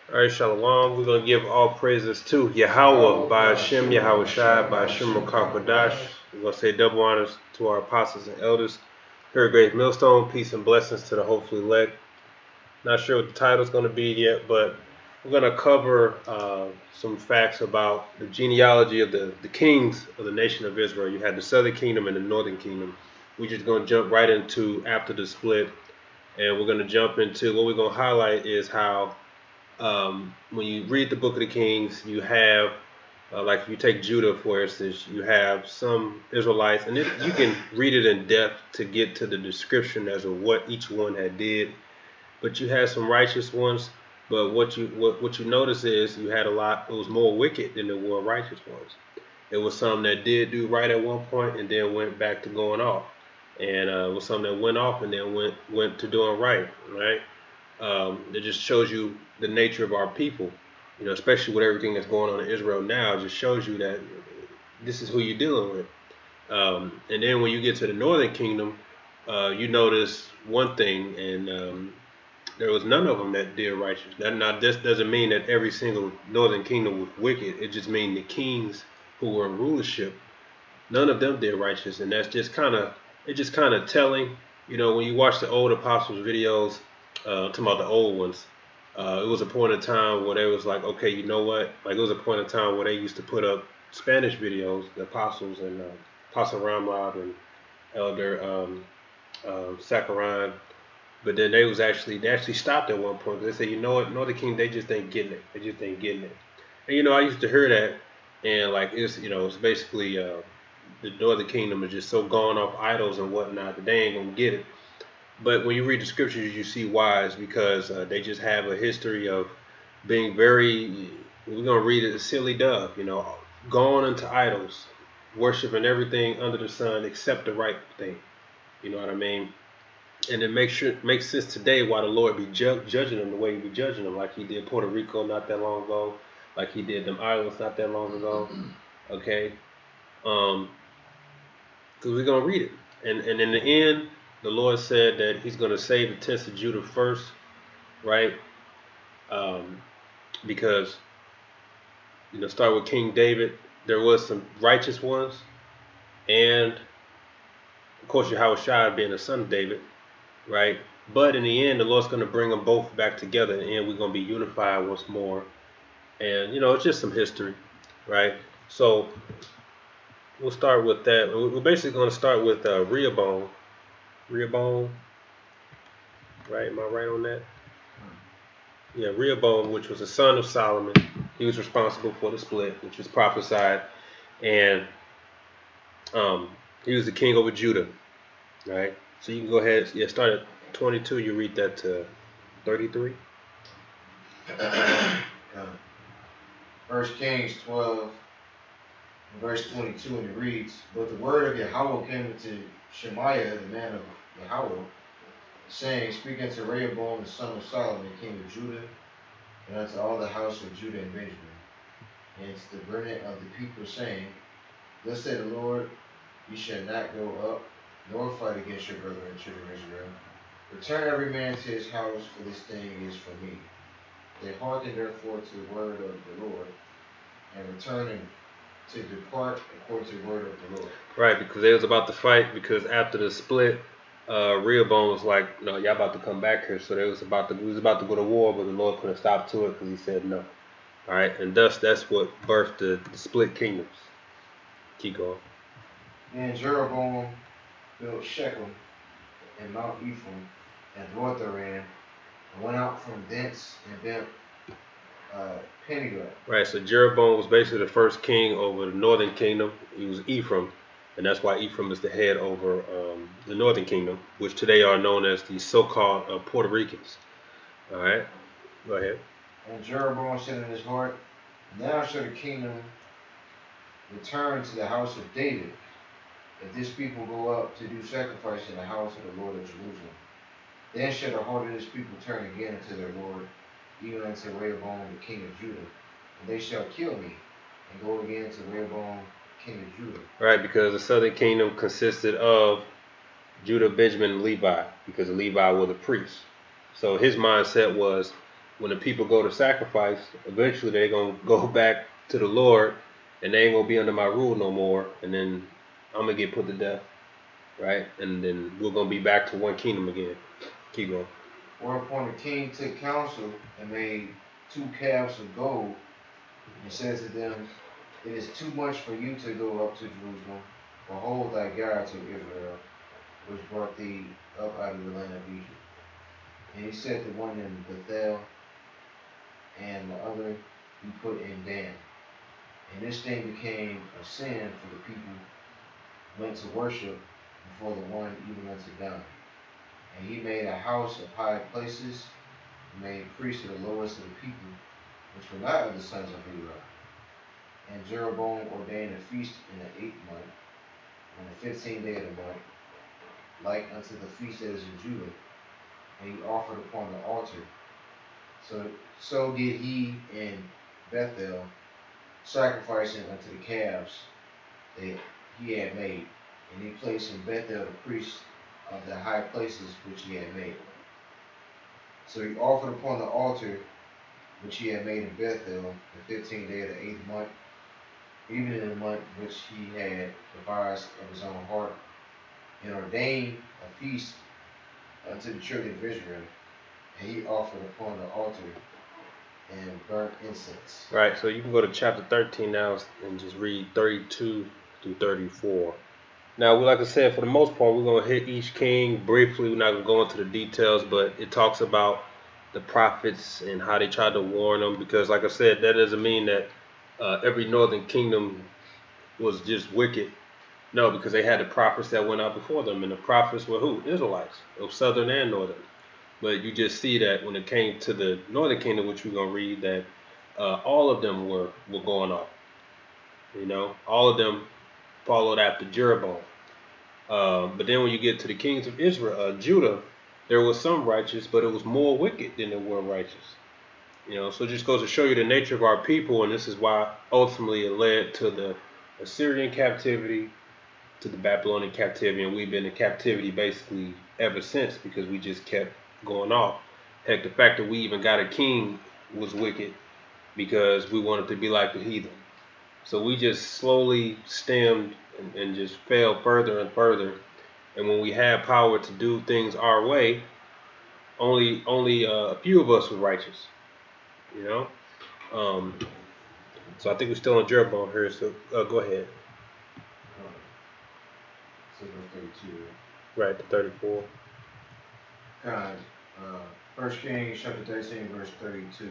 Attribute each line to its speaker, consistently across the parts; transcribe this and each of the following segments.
Speaker 1: All right, Shalom. We're going to give all praises to Yahweh by Hashem, Yahweh Shai, by Hashem Rakakwadash. We're going to say double honors to our apostles and elders. Here at Great Millstone, peace and blessings to the hopefully elect. Not sure what the title's going to be yet, but we're going to cover some facts about the genealogy of the kings of the nation of Israel. You had the southern kingdom and the northern kingdom. We're just going to jump right into after the split, and we're going to jump into what we're going to highlight is how when you read the book of the Kings, you have, like if you take Judah, for instance, you have some Israelites, and you can read it in depth to get to the description as of what each one had did. But you had some righteous ones. But what you notice is you had a lot. It was more wicked than there were righteous ones. There was some that did do right at one point and then went back to going off, and it was some that went off and then went to doing right, right? It just shows you the nature of our people, especially with everything that's going on in Israel now. It just shows you that this is who you're dealing with. And then when you get to the northern kingdom, you notice one thing, and there was none of them that did righteous. Now, this doesn't mean that every single northern kingdom was wicked. It just means the kings who were in rulership, none of them did righteous, and that's just kind of telling. When you watch the old apostles videos, talking about the old ones, it was a point in time where they was like, okay, you know what? Like it was a point in time where they used to put up Spanish videos, the apostles and Apostle Ramlab and Elder Zachariah. But then they actually stopped at one point because they said, you know what, Northern King, they just ain't getting it. They just ain't getting it. And I used to hear that, and like it's basically the Northern Kingdom is just so gone off idols and whatnot that they ain't gonna get it. But when you read the scriptures, you see why. It's because they just have a history of being very, we're going to read it, a silly dove, gone into idols, worshiping everything under the sun except the right thing. You know what I mean? And it makes sense today why the Lord be judging them the way he be judging them, like he did Puerto Rico not that long ago, like he did them islands not that long ago. Okay? Because we're going to read it. And in the end, the Lord said that he's going to save the tents of Judah first, right? Because, start with King David. There was some righteous ones. And, of course, Yahweh Shai being the son of David, right? But in the end, the Lord's going to bring them both back together. And we're going to be unified once more. And, it's just some history, right? So, we'll start with that. We're basically going to start with Rehoboam. Rehoboam, right? Am I right on that? Yeah, Rehoboam, which was the son of Solomon. He was responsible for the split, which was prophesied. And he was the king over Judah, right? So you can go ahead. Yeah, start at 22. You read that to 33.
Speaker 2: 1 Kings 12, verse 22, and it reads, But the word of Yahweh came to Shemaiah, the man of Yahweh, saying, Speak unto Rehoboam, the son of Solomon, king of Judah, and unto all the house of Judah and Benjamin, and to the remnant of the people, saying, Thus said the Lord, ye shall not go up, nor fight against your brethren, children of Israel. Return every man to his house, for this thing is for me. They hearken therefore to the word of the Lord, and return to depart according to the word of the Lord.
Speaker 1: Right, because they was about to fight, because after the split, Rehoboam was like, no, y'all about to come back here. So we was about to go to war, but the Lord put a stop to it because he said no. All right, and thus that's what birthed the split kingdoms. Keep going.
Speaker 2: And Jeroboam built Shechem and Mount Ephraim and dwelt therein, and went out from thence and built Peniel.
Speaker 1: Right, so Jeroboam was basically the first king over the northern kingdom. He was Ephraim, and that's why Ephraim is the head over the northern kingdom, which today are known as the so-called Puerto Ricans. All right, go ahead.
Speaker 2: And Jeroboam said in his heart, Now shall the kingdom return to the house of David, if this people go up to do sacrifice in the house of the Lord of Jerusalem. Then shall the heart of this people turn again unto their Lord, even unto Rehoboam the king of Judah, and they shall kill me, and go again to Rehoboam king of Judah.
Speaker 1: Right, because the southern kingdom consisted of Judah, Benjamin, and Levi, because the Levi were the priests. So his mindset was, when the people go to sacrifice, eventually they're gonna go back to the Lord, and they ain't gonna be under my rule no more. And then I'm gonna get put to death, right? And then we're gonna be back to one kingdom again. Keep going.
Speaker 2: Whereupon the king took counsel and made 2 calves of gold, and said to them, it is too much for you to go up to Jerusalem. Behold thy God to Israel, which brought thee up out of the land of Egypt. And he set the one in Bethel, and the other he put in Dan. And this thing became a sin, for the people went to worship before the one even unto God. And he made a house of high places, and made priests of the lowest of the people, which were not of the sons of Levi. And Jeroboam ordained a feast in the 8th month, on the 15th day of the month, like unto the feast that is in Judah, and he offered upon the altar. So did he in Bethel, sacrificing unto the calves that he had made, and he placed in Bethel the priests of the high places which he had made. So he offered upon the altar which he had made in Bethel the 15th day of the 8th month, even in the month which he had devised of his own heart, and ordained a feast unto the children of Israel, and he offered upon the altar and burnt incense.
Speaker 1: Right. So you can go to chapter 13 now and just read 32 through 34. Now, like I said, for the most part, we're gonna hit each king briefly. We're not gonna go into the details, but it talks about the prophets and how they tried to warn them. Because, like I said, that doesn't mean that every northern kingdom was just wicked. No, because they had the prophets that went out before them, and the prophets were who? Israelites, of southern and northern. But you just see that when it came to the northern kingdom, which we're gonna read, that all of them were going off. You know, all of them followed after Jeroboam. But then when you get to the kings of Israel, Judah, there was some righteous, but it was more wicked than there were righteous. You know, so it just goes to show you the nature of our people, and this is why ultimately it led to the Assyrian captivity, to the Babylonian captivity, and we've been in captivity basically ever since because we just kept going off. Heck, the fact that we even got a king was wicked because we wanted to be like the heathen. So we just slowly stemmed and just fell further and further. And when we had power to do things our way, only a few of us were righteous. You know. So I think we're still on Jeroboam here. So go ahead.
Speaker 2: So verse 32.
Speaker 1: Right to 34.
Speaker 2: God, 1 Kings chapter 13, verse 32.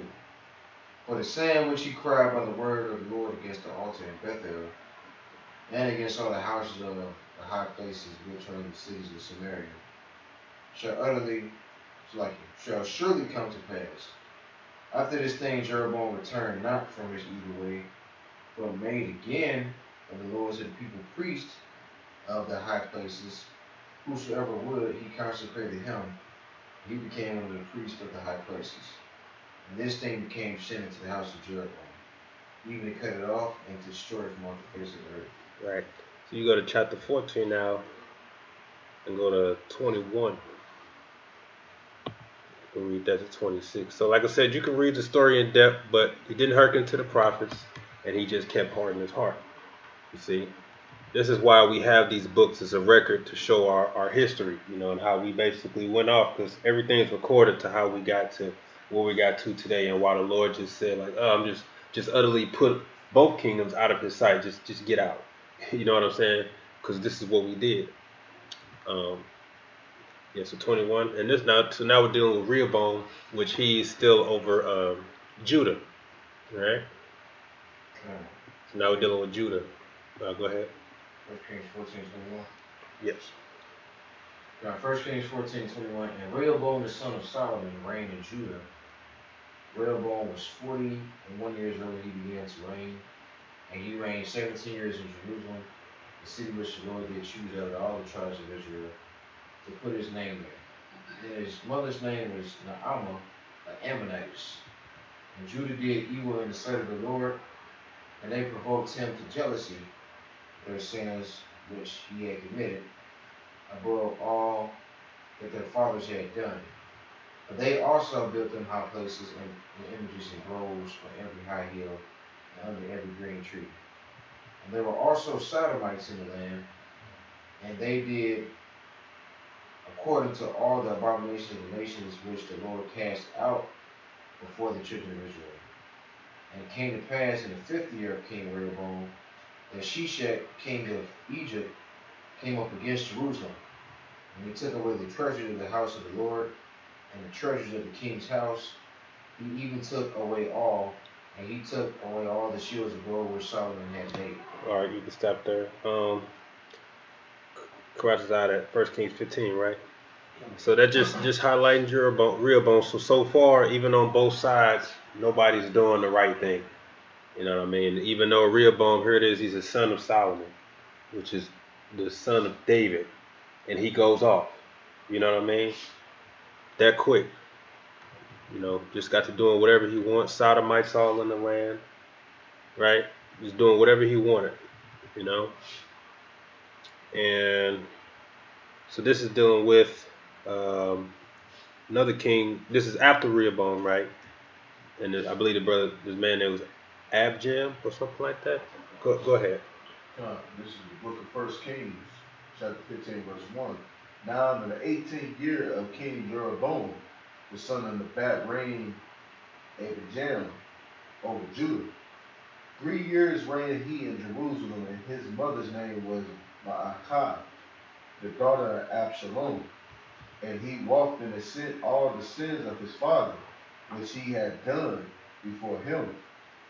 Speaker 2: For the sin which he cried by the word of the Lord against the altar in Bethel, and against all the houses of the high places which are in the cities of Samaria, shall surely come to pass. After this thing Jeroboam returned not from his evil way, but made again of the lords of the people priests of the high places. Whosoever would, he consecrated him. He became one of the priests of the high places. And this thing became sin into the house of Jeroboam, even to cut it off and to destroy it from off the face of the earth.
Speaker 1: Right. So you go to chapter 14 now and go to 21. We'll read that to 26. So like I said, you can read the story in depth, but he didn't hearken to the prophets, and he just kept hardening his heart. You see? This is why we have these books as a record to show our history, you know, and how we basically went off, because everything's recorded to how we got to where we got to today, and why the Lord just said, like, oh, I'm just utterly put both kingdoms out of his sight. Just get out. You know what I'm saying? Because this is what we did. Yeah, so 21. And now we're dealing with Rehoboam, which he's still over Judah. Right? So now we're dealing with Judah. Go ahead.
Speaker 2: 1 Kings 14:21.
Speaker 1: Yes.
Speaker 2: 1 Kings 14:21. And Rehoboam the son of Solomon reigned in Judah. Rehoboam was 41 years old when he began to reign, and he reigned 17 years in Jerusalem, the city which the Lord did choose out of all the tribes of Israel to put his name there. And his mother's name was Naamah, an Ammonitess. And Judah did evil in the sight of the Lord, and they provoked him to jealousy, their sins which he had committed, above all that their fathers had done. But they also built them high places and images and groves on every high hill and under every green tree. And there were also Sodomites in the land, and they did according to all the abominations of the nations which the Lord cast out before the children of Israel. And it came to pass in the 5th year of King Rehoboam that Shishak, king of Egypt, came up against Jerusalem. And he took away the treasures of the house of the Lord and the treasures of the king's house. He even took away all, and he took away all the shields of gold which Solomon had made.
Speaker 1: All right, you can stop there. Correct us out at 1 Kings 15, right? So that just highlighting Rehoboam. So far, even on both sides, nobody's doing the right thing. You know what I mean? Even though Rehoboam, here it is, he's a son of Solomon, which is the son of David, and he goes off. You know what I mean? That quick. You know, just got to doing whatever he wants. Sodomites all in the land, right? Just doing whatever he wanted. You know? And so this is dealing with another king. This is after Rehoboam, right? And I believe this man there was Abjam or something like that. Go ahead.
Speaker 3: This is the book of 1 Kings, chapter 15, verse 1. Now in the 18th year of King Jeroboam, the son of Nebat, reigned Abijam over Judah. 3 years reigned he in Jerusalem, and his mother's name was Maacah, the daughter of Absalom. And he walked in all the sins of his father, which he had done before him.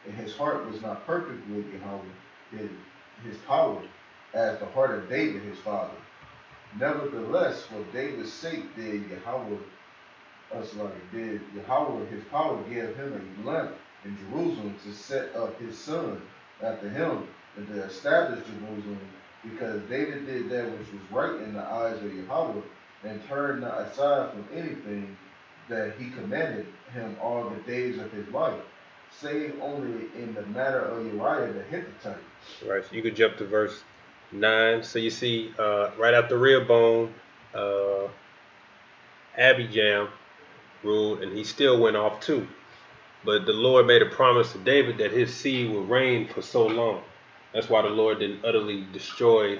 Speaker 3: And his heart was not perfect with Yahweh, his power, as the heart of David his father. Nevertheless, for David's sake did Yahweh his power give him a lamp in Jerusalem to set up his son after him and to establish Jerusalem, because David did that which was right in the eyes of Yahweh, and turned not aside from anything that he commanded him all the days of his life, save only in the matter of Uriah the Hittite.
Speaker 1: Right, so you could jump to verse 9. So you see, right after Rehoboam, Abijam ruled, and he still went off too. But the Lord made a promise to David that his seed would reign for so long. That's why the Lord didn't utterly destroy,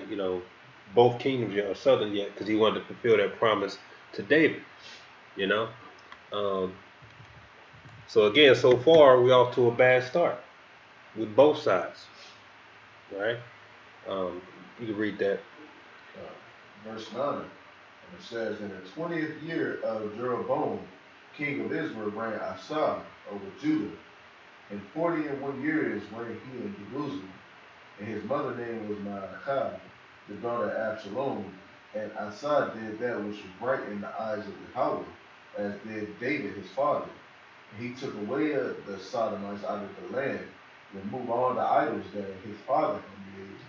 Speaker 1: both kingdoms yet, or southern yet, because he wanted to fulfill that promise to David. So again, so far we're off to a bad start with both sides, right? You can read that.
Speaker 3: Verse 9, and it says, in the 20th year of Jeroboam, king of Israel, reigned Asa over Judah. And 41 years reigned he in Jerusalem. And his mother's name was Maacah, the daughter of Absalom. And Asa did that which was right in the eyes of Yahweh, as did David his father. And he took away the Sodomites out of the land, removed all the idols that his father had made,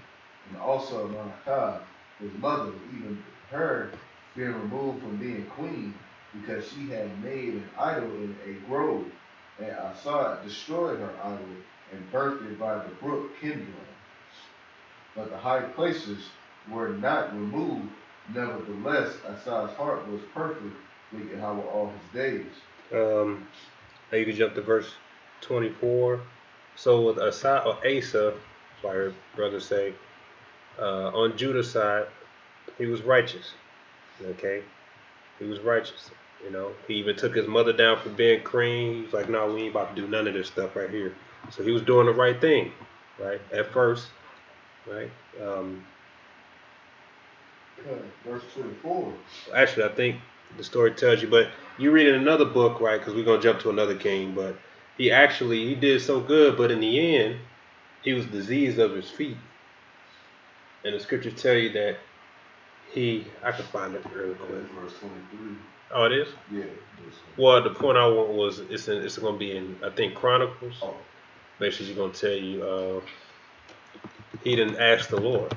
Speaker 3: and also Maacah, his mother, even her being removed from being queen, because she had made an idol in a grove. And Asa destroyed her idol and burnt it by the brook Kidron. But the high places were not removed. Nevertheless, Asa's heart was perfect with Yahweh all his days.
Speaker 1: Now you can jump to verse 24. So with Asa, like her brother say, on Judah's side, he was righteous. Okay, he was righteous. He even took his mother down for being queen. He was like, no, we ain't about to do none of this stuff right here. So he was doing the right thing, right? At first, right?
Speaker 3: Verse 24.
Speaker 1: Actually, I think the story tells you, but you read in another book, right? Because we're going to jump to another king, but he did so good, but in the end, he was diseased of his feet. And the scriptures tell you that I can find it real quick.
Speaker 3: Verse 23.
Speaker 1: Oh, it is?
Speaker 3: Yeah.
Speaker 1: Well, the point I want was it's going to be in, I think, Chronicles.
Speaker 3: Oh.
Speaker 1: Basically, going to tell you he didn't ask the Lord.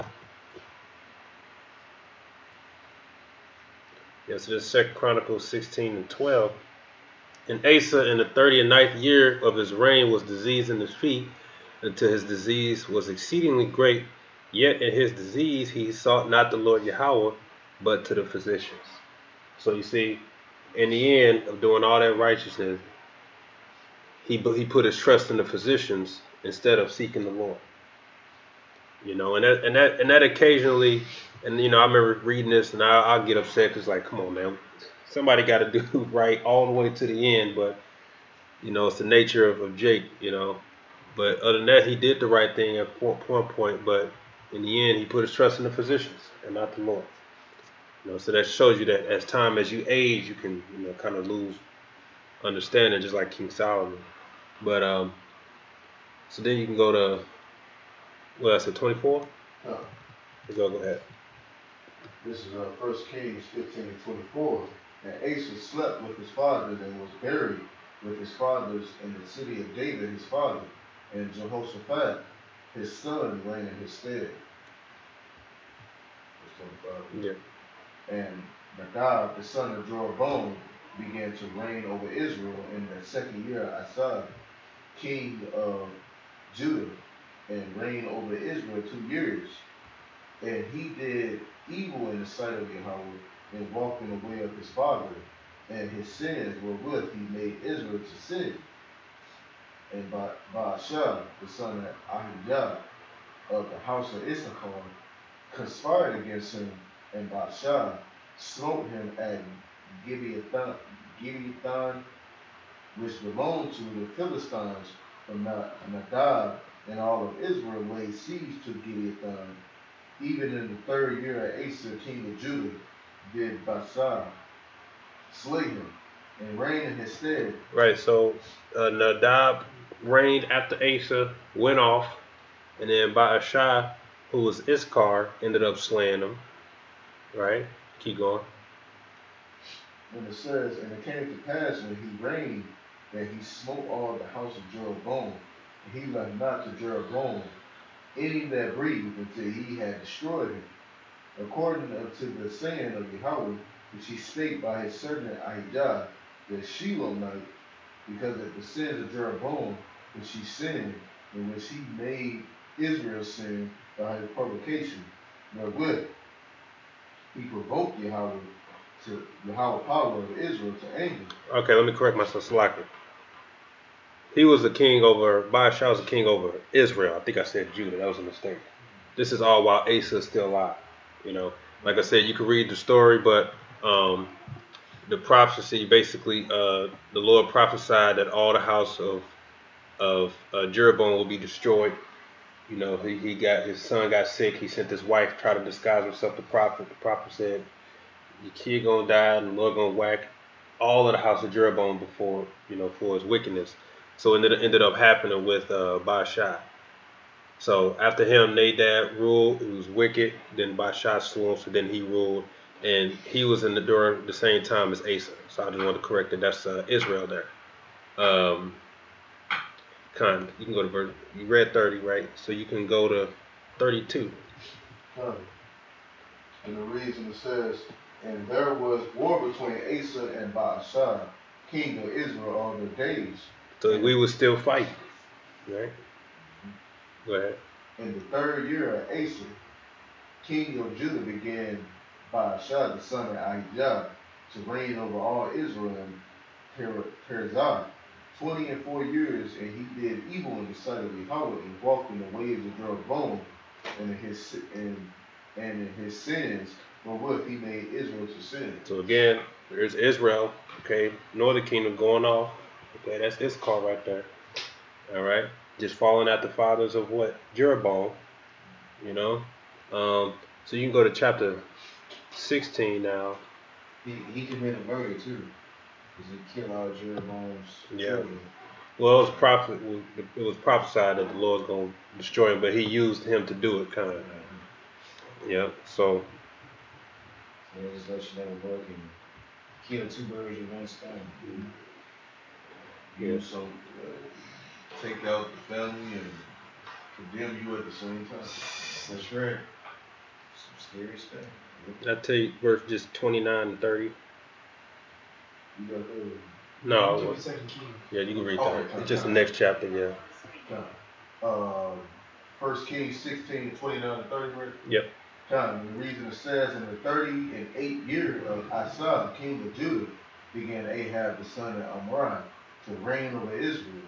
Speaker 1: Yes, so this is 2 Chronicles 16 and 12. And Asa in the 39th year of his reign was diseased in his feet, until his disease was exceedingly great. Yet in his disease he sought not the Lord Yahweh, but to the physicians. So you see, in the end of doing all that righteousness, he put his trust in the physicians instead of seeking the Lord. You know, and that occasionally, and you know, I remember reading this, and I'll get upset because like, come on, man, somebody got to do right all the way to the end. But you know, it's the nature of Jake, you know. But other than that, he did the right thing at one point. But in the end, he put his trust in the physicians and not the Lord. You know, so that shows you that as you age, you can kind of lose understanding, just like King Solomon. But so then you can go to what I said, 24. Go ahead.
Speaker 3: This is 1 Kings 15:24. And Asa slept with his fathers and was buried with his fathers in the city of David his father, and Jehoshaphat his son reigned in his stead. Verse 25.
Speaker 1: Yeah.
Speaker 3: And Nadab the son of Jeroboam began to reign over Israel in the second year of Asa, king of Judah, and reigned over Israel 2 years. And he did evil in the sight of Yahweh, and walked in the way of his father, and his sins wherewith he made Israel to sin. And Baasha, the son of Ahijah, of the house of Issachar, conspired against him, and Baasha smote him at Gibeathon, which belonged to the Philistines. From Nadab and all of Israel laid siege to Gibeathon. Even in the third year of Asa, king of Judah, did Baasha slay him and reign in his stead.
Speaker 1: Right. So Nadab reigned after Asa went off, and then Baasha, who was Issachar, ended up slaying him. Right. Keep going.
Speaker 3: And it says, and it came to pass when he reigned that he smote all the house of Jeroboam, and he left not to Jeroboam any that breathed until he had destroyed him, according to the saying of Yahweh, which he spake by his servant Ahijah the Shilonite, because of the sins of Jeroboam, which he sinned, in which he made Israel sin by his provocation, wherewith he provoked Yahweh to Yahweh power of Israel to anger.
Speaker 1: Okay, let me correct myself slightly. He was the king over, Baasha was the king over Israel. I think I said Judah. That was a mistake. This is all while Asa is still alive. You know, like I said, you can read the story, but the prophecy basically, the Lord prophesied that all the house of Jeroboam will be destroyed. You know, his son got sick. He sent his wife try to disguise herself the prophet. The prophet said, "Your kid gonna die, and the Lord gonna whack all of the house of Jeroboam for his wickedness." So it ended up happening with Baasha. So after him, Nadab ruled. He was wicked. Then Baasha slew him. So then he ruled, and he was during the same time as Asa. So I just wanted to correct that. That's Israel there. You can go to verse. You read 30, right? So you can go to 32.
Speaker 3: And the reason it says, and there was war between Asa and Baasha, king of Israel, all their days.
Speaker 1: So we would still fight, right? Go ahead.
Speaker 3: In the third year of Asa, king of Judah, began Baasha, the son of Ahijah, to reign over all Israel and Perizah 24 years, and he did evil in the sight of Yahweh, and walked in the ways of Jeroboam, and in his sins, wherewith he made Israel to sin.
Speaker 1: So again, there's Israel, okay, northern kingdom going off. Okay, that's Issachar right there. All right, just following out the fathers of what? Jeroboam, you know. So you can go to chapter 16 now.
Speaker 2: He committed murder too, because he killed all Jeroboam's children.
Speaker 1: Well, it was prophesied that the Lord's gonna destroy him, but he used him to do it, kind of. Yeah. So.
Speaker 2: They just let you know the Lord can kill two birds with one stone.
Speaker 3: Yeah. So take out the family and condemn you at the same time.
Speaker 2: That's right. Some scary stuff.
Speaker 1: I'll tell you verse just 29 and 30.
Speaker 3: You got that?
Speaker 1: No. Yeah, you can read that. It's just the next chapter, yeah.
Speaker 3: 1 Kings 16, 29 and 30, right?
Speaker 1: Yep.
Speaker 3: The reason it says in the 38th year of Asa, king of Judah, began Ahab the son of Omri to reign over Israel.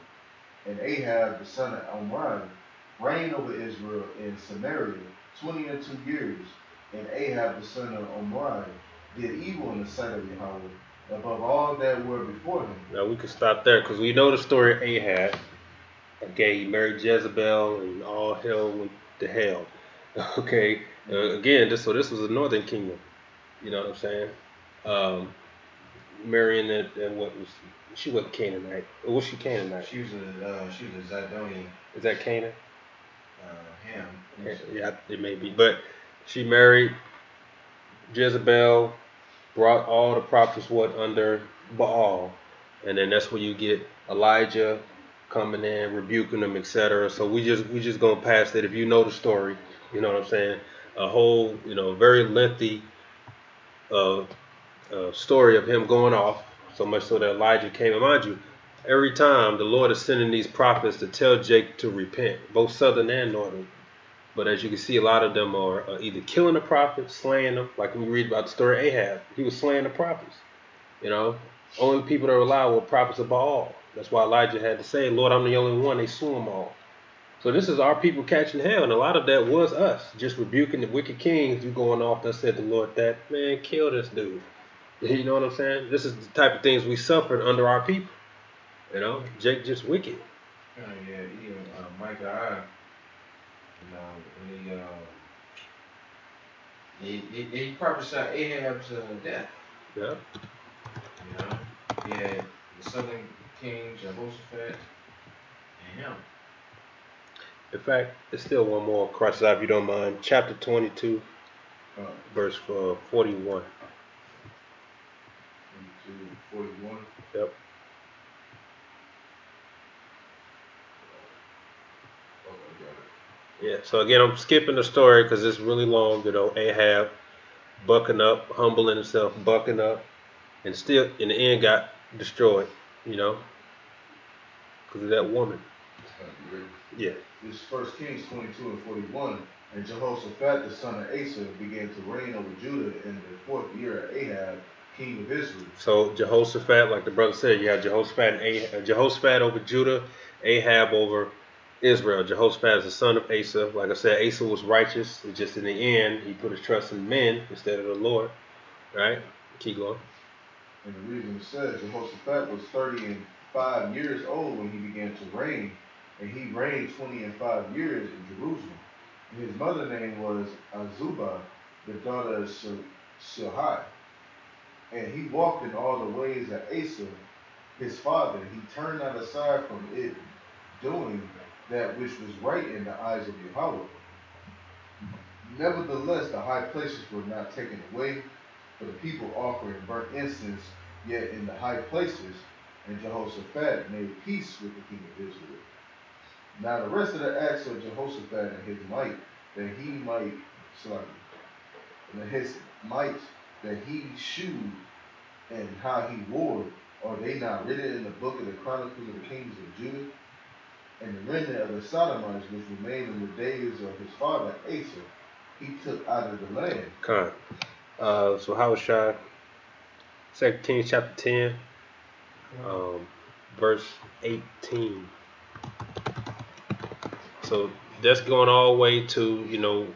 Speaker 3: And Ahab the son of Omri reigned over Israel in Samaria 22 years. And Ahab the son of Omri did evil in the sight of Yahweh above all that were before him.
Speaker 1: Now we can stop there because we know the story of Ahab. Okay, he married Jezebel and all hell went to hell. Okay, again, this was the northern kingdom. You know what I'm saying? Marrying and what was she wasn't Canaanite? Or was she Canaanite?
Speaker 2: She was a Zidonian.
Speaker 1: Is that Canaan?
Speaker 2: Ham.
Speaker 1: Yeah, it may be. But she married Jezebel, brought all the prophets under Baal, and then that's where you get Elijah coming in, rebuking them, etc. So we just gonna pass that. If you know the story, you know what I'm saying. A whole, very lengthy story of him going off. So much so that Elijah came. And mind you, every time the Lord is sending these prophets to tell Jake to repent, both southern and northern. But as you can see, a lot of them are either killing the prophets, slaying them. Like we read about the story of Ahab, he was slaying the prophets. Only people that were allowed were prophets of Baal. That's why Elijah had to say, Lord, I'm the only one. They slew them all. So this is our people catching hell. And a lot of that was us, just rebuking the wicked kings. You going off, that said the Lord, that man, kill this dude. You know what I'm saying? This is the type of things we suffered under our people. Jake just wicked.
Speaker 2: Yeah, even Micah, when he prophesied Ahab's death.
Speaker 1: Yeah.
Speaker 2: He had the southern king Jehoshaphat and him.
Speaker 1: In fact, there's still one more cross out if you don't mind. Chapter 22, verse 41.
Speaker 3: 41.
Speaker 1: Yep. Yeah, so again, I'm skipping the story because it's really long. Ahab bucking up, humbling himself, bucking up, and still in the end got destroyed, because of that woman. Yeah.
Speaker 3: This is 1 Kings 22 and 41. And Jehoshaphat the son of Asa began to reign over Judah in the 4th year of Ahab, king of Israel.
Speaker 1: So Jehoshaphat, like the brother said, you have Jehoshaphat over Judah, Ahab over Israel. Jehoshaphat is the son of Asa. Like I said, Asa was righteous. It's just in the end, he put his trust in men instead of the Lord. Right? Keep going.
Speaker 3: And the reason it says Jehoshaphat was 35 years old when he began to reign, and he reigned 25 years in Jerusalem. And his mother name was Azubah, the daughter of Shilhi. And he walked in all the ways of Asa, his father. He turned not aside from it, doing that which was right in the eyes of Yahweh. Nevertheless, the high places were not taken away, for the people offering burnt incense yet in the high places, and Jehoshaphat made peace with the king of Israel. Now the rest of the acts of Jehoshaphat and his might that he shewed and how he warred, are they not written in the book of the Chronicles of the Kings of Judah? And the remnant of the Sodomites which remained in the days of his father Asa, he took out of the land.
Speaker 1: Okay. So Hawashai, 2 Kings chapter 10, verse 18. So that's going all the way to,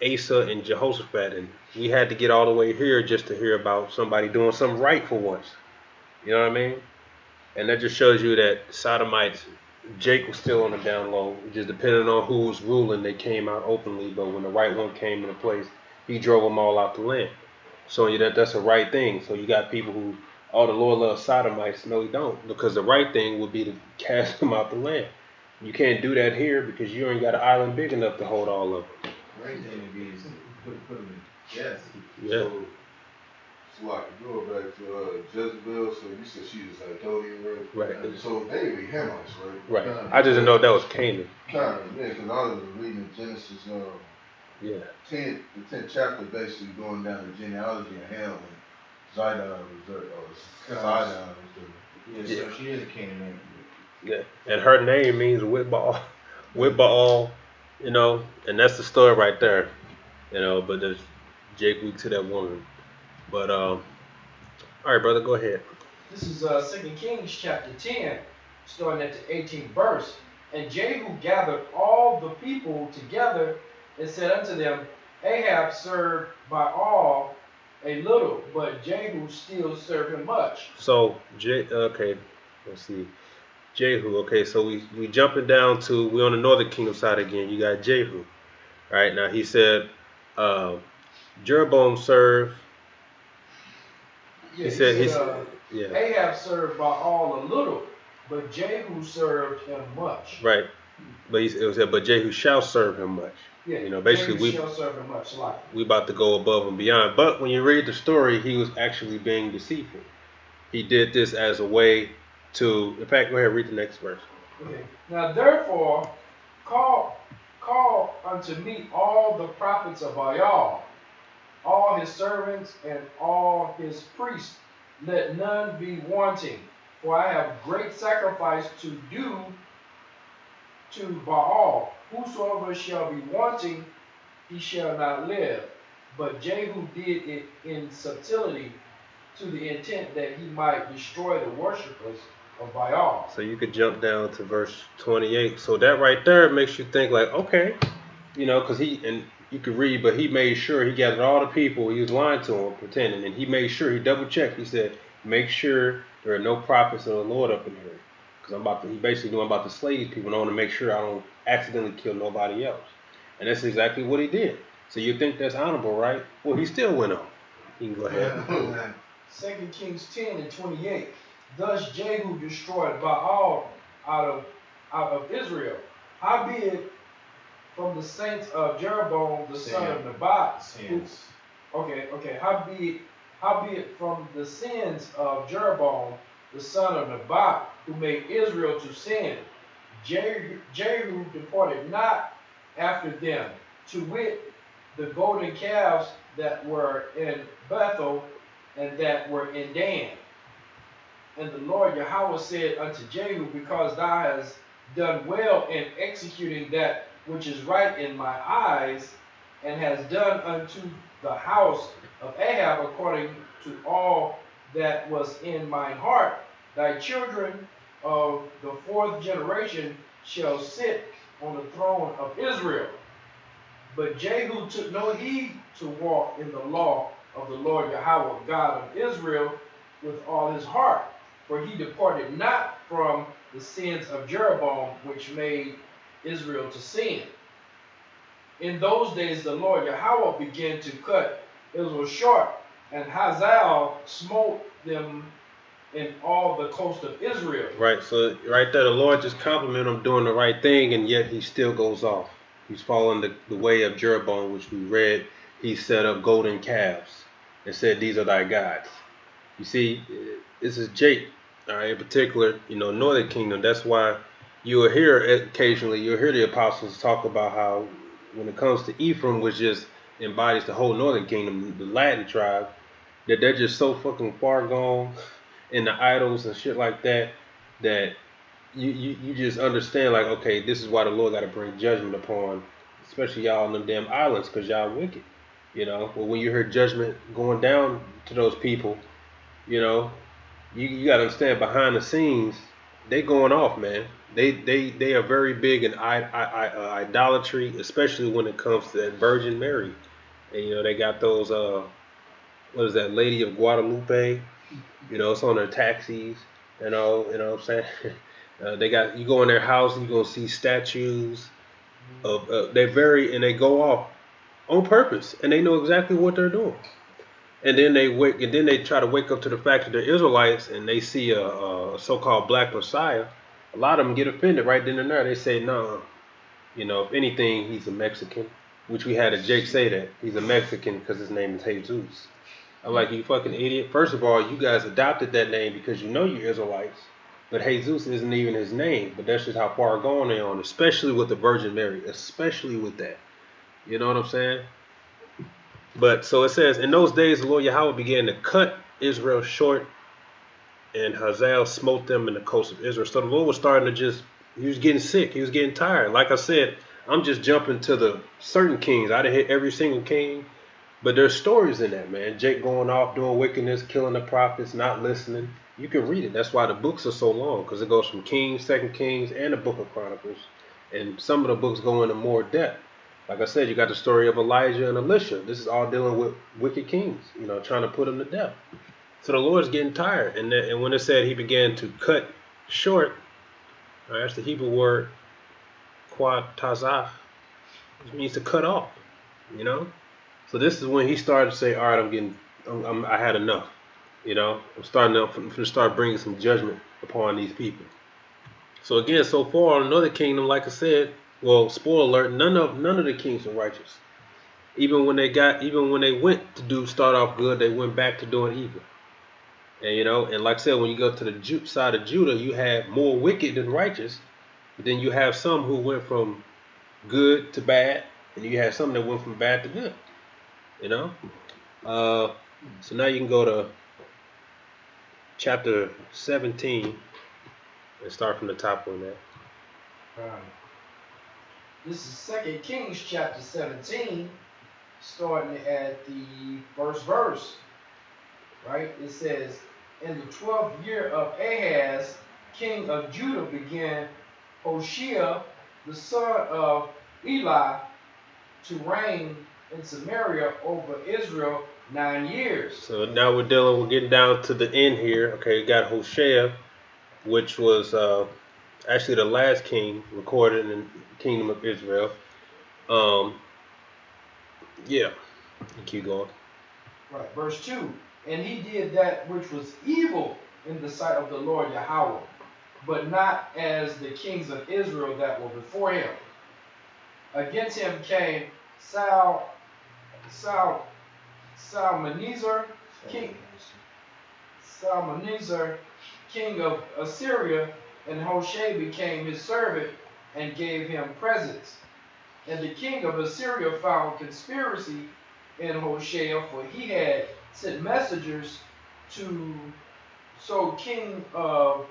Speaker 1: Asa and Jehoshaphat. And we had to get all the way here just to hear about somebody doing something right for once. You know what I mean? And that just shows you that Sodomites, Jake was still on the down low. Just depending on who was ruling, they came out openly. But when the right one came into place, he drove them all out the land. So that's a right thing. So you got people who, the Lord loves Sodomites. No, he don't. Because the right thing would be to cast them out the land. You can't do that here because you ain't got an island big enough to hold all of them.
Speaker 2: The right thing to be is to put them in. Yes.
Speaker 1: Yeah.
Speaker 3: So like going back to Jezebel, so you said she was Zidonian, right?
Speaker 1: Right.
Speaker 3: So they were Hamites, right?
Speaker 1: Right. I just didn't know that was Canaan.
Speaker 3: Kind of, yeah, because I was reading Genesis,
Speaker 1: yeah.
Speaker 3: The 10th chapter, basically going down the genealogy of Ham, and Zidon was
Speaker 2: Yeah, so she is a Canaanite.
Speaker 1: Yeah, and her name means with Baal, and that's the story right there, but there's Jake weak to that woman. But all right, brother, go ahead.
Speaker 4: This is 2 Kings chapter 10, starting at the 18th verse. And Jehu gathered all the people together and said unto them, Ahab served Baal a little, but Jehu still served him much.
Speaker 1: So okay, let's see. Jehu. Okay, so we jumping down to we on the northern kingdom side again. You got Jehu. All right, now he said Jeroboam served.
Speaker 4: Yeah,
Speaker 1: He said yeah.
Speaker 4: Ahab served Baal a little, but Jehu served him much.
Speaker 1: Right, but it said, but Jehu shall serve him much.
Speaker 4: Yeah,
Speaker 1: you know, basically
Speaker 4: Jehu shall serve him much. Like
Speaker 1: we about to go above and beyond. But when you read the story, he was actually being deceitful. He did this as a way to. In fact, go ahead and read the next verse.
Speaker 4: Okay. Now therefore, call unto me all the prophets of Baal, all his servants and all his priests. Let none be wanting, for I have great sacrifice to do to Baal. Whosoever shall be wanting, he shall not live. But Jehu did it in subtlety, to the intent that he might destroy the worshippers of Baal.
Speaker 1: So you could jump down to verse 28. So that right there makes you think like, okay, you know, because you could read, but he made sure he gathered all the people. He was lying to them, pretending, and he made sure he double checked. He said, make sure there are no prophets of the Lord up in here, because he basically knew I'm about to slay these people, and I want to make sure I don't accidentally kill nobody else. And that's exactly what he did. So you think that's honorable, right? Well, he still went on. You can go ahead.
Speaker 4: 2 Kings 10 and 28. Thus Jehu destroyed Baal out of Israel. Howbeit from the saints of Jeroboam the son of Nebat. Howbeit from the sins of Jeroboam the son of Nebat, who made Israel to sin, Jehu departed not after them, to wit, the golden calves that were in Bethel and that were in Dan. And the Lord Yahweh said unto Jehu, because thou hast done well in executing that which is right in my eyes, and hast done unto the house of Ahab according to all that was in mine heart, thy children of the fourth generation shall sit on the throne of Israel. But Jehu took no heed to walk in the law of the Lord Yahweh, God of Israel, with all his heart, for he departed not from the sins of Jeroboam, which made Israel to sin. In those days the Lord Yahweh began to cut Israel short, and Hazael smote them in all the coast of Israel.
Speaker 1: Right, so right there, the Lord just complimented him doing the right thing, and yet he still goes off. He's following the way of Jeroboam, which we read. He set up golden calves and said, these are thy gods. You see, this is Jake, all right, in particular, you know, Northern Kingdom. That's why you'll hear occasionally, you'll hear the apostles talk about how when it comes to Ephraim, which just embodies the whole Northern Kingdom, the Latin tribe, that they're just so fucking far gone in the idols and shit like that, that you just understand, like, okay, this is why the Lord got to bring judgment upon, especially y'all on them damn islands, because y'all wicked, you know. But when you hear judgment going down to those people, you know, you got to understand, behind the scenes, they going off, man. They are very big in idolatry, especially when it comes to that Virgin Mary. And, you know, they got those, what is that, Lady of Guadalupe? You know, it's on their taxis, you know what I'm saying? They got, you go in their house and you're going to see statues of, they go off on purpose, and they know exactly what they're doing. And then they try to wake up to the fact that they're Israelites, and they see a so-called black Messiah. A lot of them get offended right then and there. They say, no, you know, if anything, he's a Mexican, which we had a Jake say that. He's a Mexican because his name is Jesus. I'm like, you fucking idiot. First of all, you guys adopted that name because you know you're Israelites. But Jesus isn't even his name. But that's just how far gone they are, especially with the Virgin Mary, especially with that. You know what I'm saying? But so it says, in those days the Lord Yahweh began to cut Israel short, and Hazael smote them in the coast of Israel. So the Lord was starting to he was getting sick. He was getting tired. Like I said, I'm just jumping to the certain kings. I didn't hit every single king, But there's stories in that, man. Jake going off doing wickedness, killing the prophets, not listening. You can read it. That's why the books are so long, because it goes from Kings, Second Kings, and the Book of Chronicles. And some of the books go into more depth. Like I said, you got the story of Elijah and Elisha. This is all dealing with wicked kings, trying to put them to death. So the Lord's getting tired. And when it said he began to cut short, that's the Hebrew word quatazah. It means to cut off, So this is when he started to say, all right, I had enough. I'm to start bringing some judgment upon these people. So again, so far on another kingdom, like I said, well, spoiler alert, none of the kings were righteous. Even when they went to start off good, they went back to doing evil. And like I said, when you go to the side of Judah, you have more wicked than righteous. But then you have some who went from good to bad, and you have some that went from bad to good. So now you can go to chapter 17 and start from the top on that.
Speaker 4: This is 2 Kings chapter 17, starting at the first verse. Right? It says, in the 12th year of Ahaz, king of Judah, began Hoshea, the son of Eli, to reign in Samaria over Israel 9 years.
Speaker 1: So now we're getting down to the end here. Okay, you got Hoshea, which was actually the last king recorded in the kingdom of Israel. Yeah, you keep going.
Speaker 4: Right, verse 2. And he did that which was evil in the sight of the Lord Yahweh, but not as the kings of Israel that were before him. Against him came Salmanasar, king of Assyria, and Hoshea became his servant and gave him presents. And the king of Assyria found conspiracy in Hoshea, for he had sent messengers to king of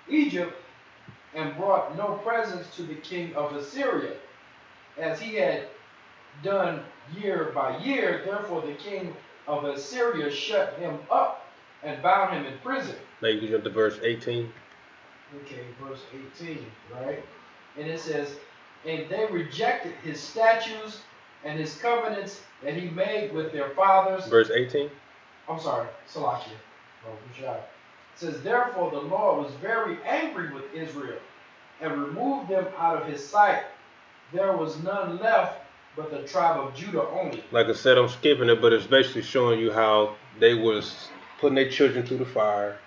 Speaker 4: Egypt, and brought no presents to the king of Assyria, as he had done year by year. Therefore the king of Assyria shut him up and bound him in prison.
Speaker 1: Now you can jump to verse 18.
Speaker 4: Okay, verse 18, right? And it says, and they rejected his statutes and his covenants that he made with their fathers.
Speaker 1: Verse 18?
Speaker 4: I'm sorry, Salakia. It says, therefore the Lord was very angry with Israel and removed them out of his sight. There was none left but the tribe of Judah only.
Speaker 1: Like I said, I'm skipping it, but it's basically showing you how they was putting their children through the fire,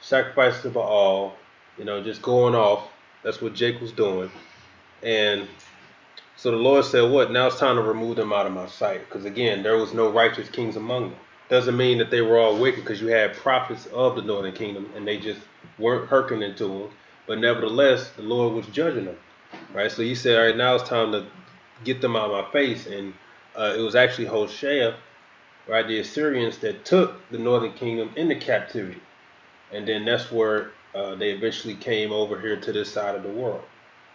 Speaker 1: sacrificing to Baal, just going off. That's what Jake was doing. And so the Lord said, what? Now it's time to remove them out of my sight. Because again, there was no righteous kings among them. Doesn't mean that they were all wicked, because you had prophets of the northern kingdom and they just weren't hearkening to them. But nevertheless, the Lord was judging them. Right? So he said, all right, now it's time to get them out of my face. And it was actually Hoshea, right, the Assyrians, that took the northern kingdom into captivity. And then that's where they eventually came over here to this side of the world.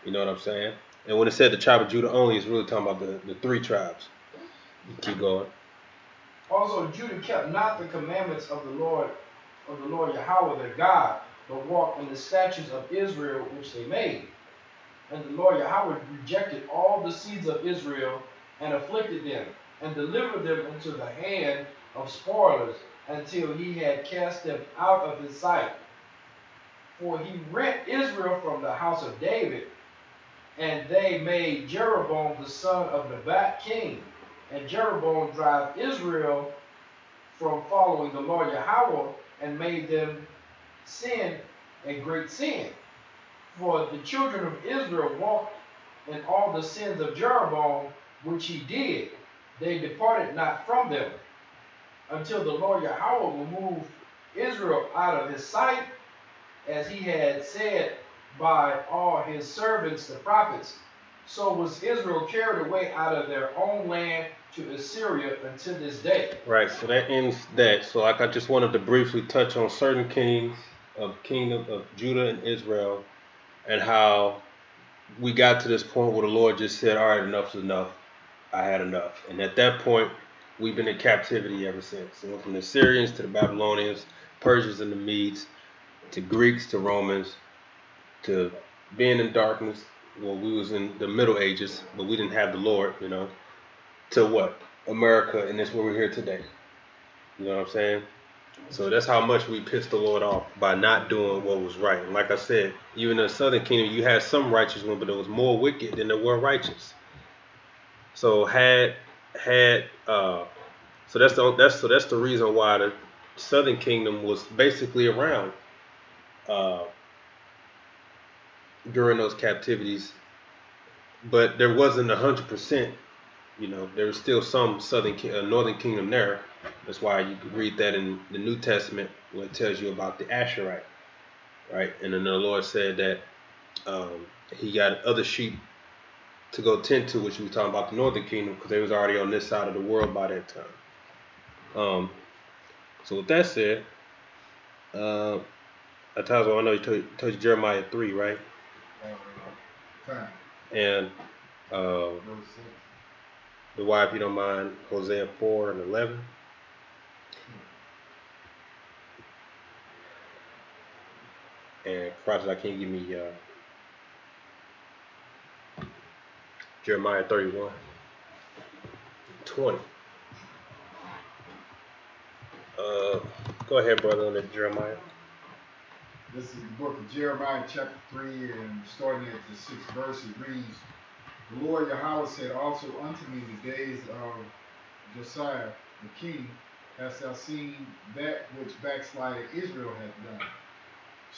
Speaker 1: You know what I'm saying? And when it said the tribe of Judah only, it's really talking about the three tribes. Keep going.
Speaker 4: Also, Judah kept not the commandments of the Lord Yahweh their God, but walked in the statutes of Israel which they made. And the Lord Yahweh rejected all the seeds of Israel and afflicted them, and delivered them into the hand of spoilers, until he had cast them out of his sight. For he rent Israel from the house of David, and they made Jeroboam the son of Nebat king. And Jeroboam drove Israel from following the Lord Yahweh, and made them sin a great sin. For the children of Israel walked in all the sins of Jeroboam, which he did. They departed not from them, until the Lord Yahweh removed Israel out of his sight, as he had said by all his servants the prophets. So was Israel carried away out of their own land to Assyria until this day.
Speaker 1: Right, so that ends that. So I just wanted to briefly touch on certain kings of the kingdom of Judah and Israel, and how we got to this point where the Lord just said, all right, enough is enough. I had enough. And at that point, we've been in captivity ever since. It went from the Syrians to the Babylonians, Persians and the Medes, to Greeks to Romans, to being in darkness. Well, we was in the Middle Ages, but we didn't have the Lord, to what? America, and that's where we're here today. You know what I'm saying? So that's how much we pissed the Lord off by not doing what was right. And like I said, even in the Southern Kingdom, you had some righteous ones, but there was more wicked than there were righteous. So that's the reason why the Southern Kingdom was basically around during those captivities, but there wasn't 100%. There was still some Northern Kingdom there. That's why you can read that in the New Testament when it tells you about the Asherite, right? And then the Lord said that He got other sheep to go tend to, which we were talking about the Northern Kingdom, because they was already on this side of the world by that time. So with that said, I know you told you Jeremiah 3, right? And the wife, if you don't mind, Hosea 4 and 11. And Prophet, can you give me Jeremiah 31, 20. Go ahead, brother, on that Jeremiah.
Speaker 5: This is the book of Jeremiah chapter 3, and starting at the 6th verse, it reads, The Lord Yahweh said also unto me the days of Josiah the king, hast thou seen that which backslided Israel hath done?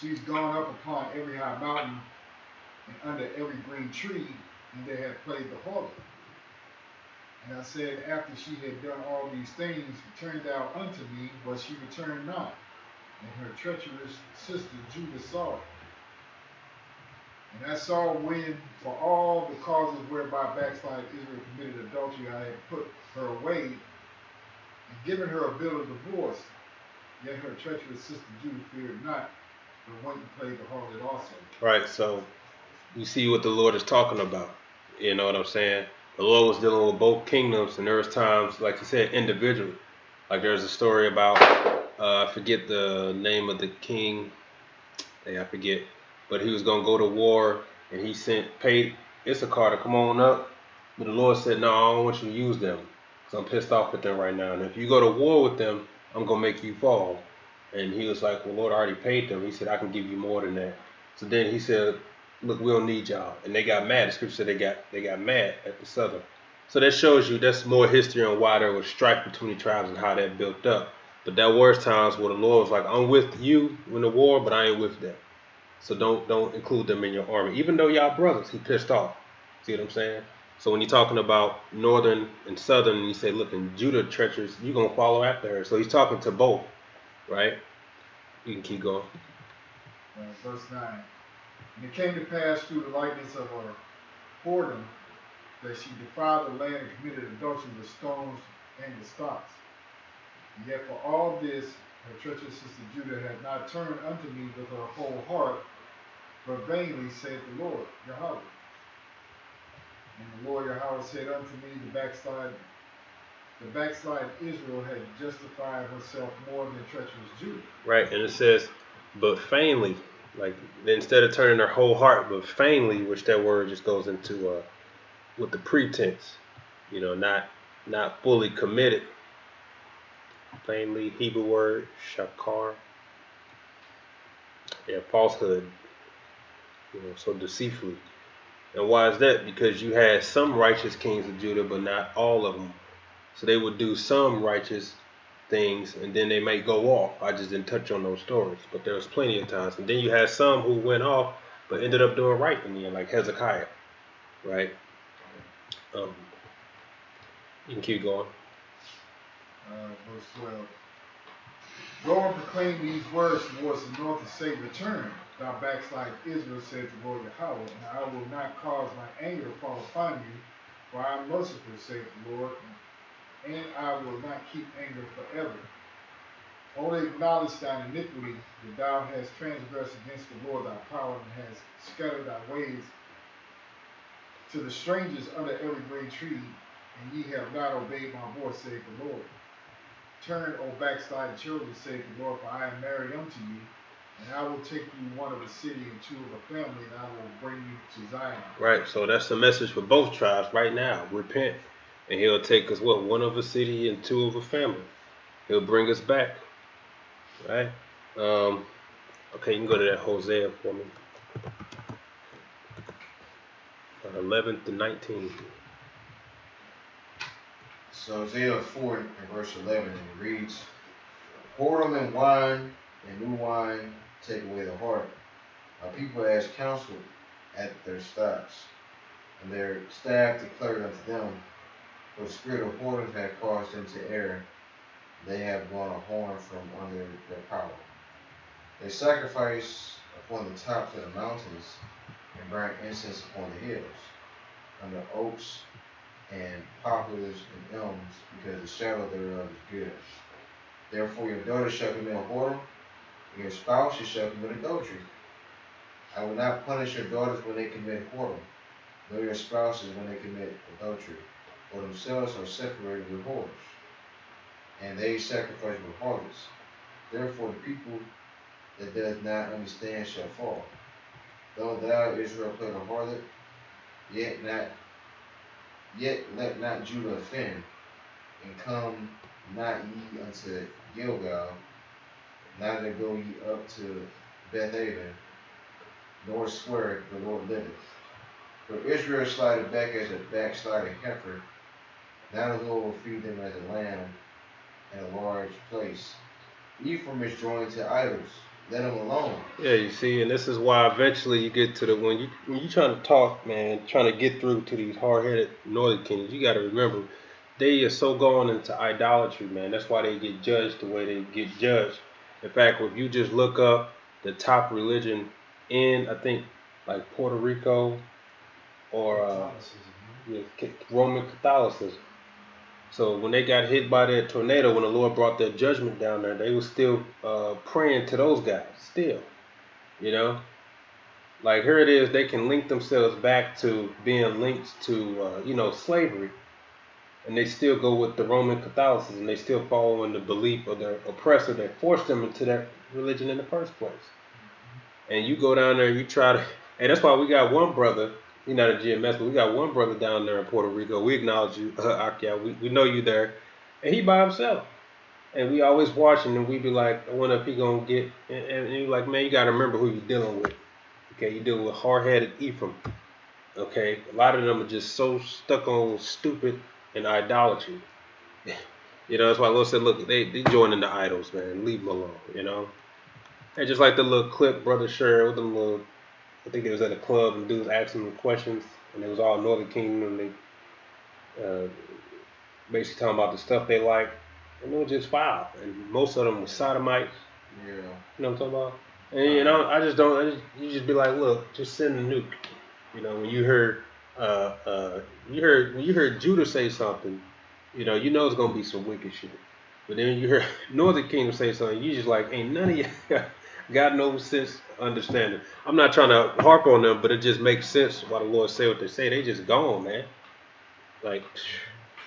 Speaker 5: She's gone up upon every high mountain and under every green tree, and they have played the harlot. And I said, after she had done all these things, return thou unto me, but she returned not. And her treacherous sister Judah saw it. And I saw when, for all the causes whereby backslide Israel committed adultery, I had put her away and given her a bill of divorce. Yet her treacherous sister Judah feared not, but went and played the harlot also.
Speaker 1: Right, so you see what the Lord is talking about. You know what I'm saying? The Lord was dealing with both kingdoms, and there was times, like you said, individually. Like there's a story about, I forget the name of the king. I forget. But he was going to go to war, and he paid Issachar to come on up. But the Lord said, no, I don't want you to use them, because I'm pissed off with them right now. And if you go to war with them, I'm going to make you fall. And he was like, well, Lord, I already paid them. He said, I can give you more than that. So then he said, look, we don't need y'all. And they got mad. The scripture said they got mad at the southern. So that shows you that's more history on why there was strife between the tribes and how that built up. But there were times where the Lord was like, I'm with you in the war, but I ain't with them. So don't include them in your army. Even though y'all brothers, he pissed off. See what I'm saying? So when you're talking about northern and southern, and you say, look, in Judah treacherous, you're going to follow after her. So he's talking to both, right? You can keep going.
Speaker 5: Verse 9. And it came to pass through the likeness of her whoredom that she defiled the land and committed adultery with stones and the stocks. And yet for all this, her treacherous sister Judah had not turned unto me with her whole heart, but vainly, saith the Lord Yahweh. And the Lord Yahweh said unto me, the backslide Israel had justified herself more than treacherous Judah.
Speaker 1: Right, and it says, but vainly, like instead of turning their whole heart, but vainly, which that word just goes into with the pretense, not fully committed. Vainly, Hebrew word, shakar. Yeah, falsehood. So deceitfully. And why is that? Because you had some righteous kings of Judah, but not all of them. So they would do some righteous things, and then they may go off. I just didn't touch on those stories, but there was plenty of times. And then you had some who went off, but ended up doing right in the end, like Hezekiah, right? You can keep going.
Speaker 5: Verse 12. Go and proclaim these words towards the north and say, return, thou backslide Israel, said the Lord Yahweh, and I will not cause my anger to fall upon you, for I am merciful, saith the Lord, and I will not keep anger forever. Only acknowledge thine iniquity, that thou hast transgressed against the Lord thy power, and hast scattered thy ways to the strangers under every green tree, and ye have not obeyed my voice, saith the Lord. Turn, O backsliding children, saith the Lord, for I am married unto you, and I will take you one of a city and two of a family, and I will bring you to Zion.
Speaker 1: Right. So that's the message for both tribes right now. Repent, and He'll take us what, one of a city and two of a family. He'll bring us back. Right. Okay, you can go to that Hosea for me. 11 to 19.
Speaker 2: So Isaiah 4 and verse 11, and it reads, whoredom and wine and new wine take away the heart. My people ask counsel at their stops, and their staff declared unto them, for the spirit of whoredom hath caused them to err. They have gone a horn from under their power. They sacrifice upon the tops of the mountains, and burn incense upon the hills, under oaks and poplars and elms, because the shadow thereof is good. Therefore your daughters shall commit whoredom, and your spouses shall commit adultery. I will not punish your daughters when they commit whoredom, nor your spouses when they commit adultery, for themselves are separated with whores, and they sacrifice with harlots. Therefore the people that does not understand shall fall. Though thou, Israel, play the harlot, yet let not Judah offend, and come not ye unto Gilgal, neither go ye up to Bethaven, nor swear the Lord liveth. For Israel slided back as a backsliding heifer, now the Lord will feed them as a lamb in a large place. Ephraim is joined to idols, let him alone.
Speaker 1: Yeah, you see, and this is why eventually you get to the when you trying to talk, man, trying to get through to these hard-headed Northern Kings. You got to remember, they are so gone into idolatry, man. That's why they get judged the way they get judged. In fact, if you just look up the top religion in, I think, like Puerto Rico or Roman Catholicism. So when they got hit by that tornado, when the Lord brought that judgment down there, they were still praying to those guys. Still, you know, like here it is. They can link themselves back to being linked to slavery, and they still go with the Roman Catholicism. They still follow in the belief of their oppressor that forced them into that religion in the first place. And you go down there, you try to, and that's why we got one brother. He's not a GMS, but we got one brother down there in Puerto Rico. We acknowledge you, Akia. We know you there, and he by himself. And we always watching, and we be like, I wonder if he gonna get. And he like, man, you gotta remember who you're dealing with. Okay, you're dealing with hard-headed Ephraim. Okay, a lot of them are just so stuck on stupid and idolatry. That's why Lord said, look, they joining the idols, man. Leave them alone. And just like the little clip, Brother Sher, with them little. I think they was at a club and dudes asking them questions, and it was all Northern Kingdom, and they basically talking about the stuff they like, and it was just foul. And most of them were sodomites.
Speaker 2: Yeah.
Speaker 1: You know what I'm talking about? And I just don't. You just be like, look, just send a nuke. When you heard, when you heard Judah say something, you know it's gonna be some wicked shit. But then you heard Northern Kingdom say something, you just like, ain't none of you got no sense understanding. I'm not trying to harp on them, but it just makes sense why the Lord say what they say. They just gone, man. Like,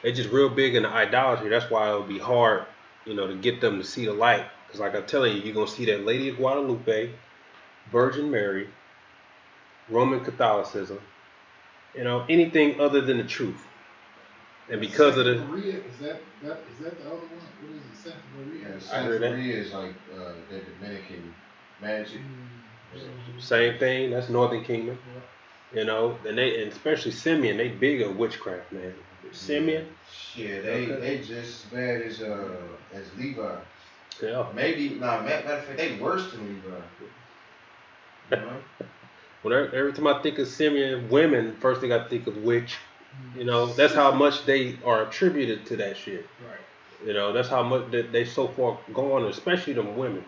Speaker 1: they just real big into idolatry. That's why it'll be hard, to get them to see the light. Because like I'm telling you, you're going to see that Lady of Guadalupe, Virgin Mary, Roman Catholicism, anything other than the truth. And because of the...
Speaker 5: Maria, is that the other one? What is it, Santa Maria?
Speaker 2: Yeah, Santa Maria is like the Dominican magic.
Speaker 1: Same thing. That's Northern Kingdom. And especially Simeon, they big on witchcraft, man. Simeon.
Speaker 2: Yeah, they just as bad as Levi.
Speaker 1: Yeah.
Speaker 2: Matter of fact, they worse than Levi.
Speaker 1: Well, every time I think of Simeon, women, first thing I think of witch. That's how much they are attributed to that shit.
Speaker 5: Right.
Speaker 1: That's how much they so far gone, especially them women.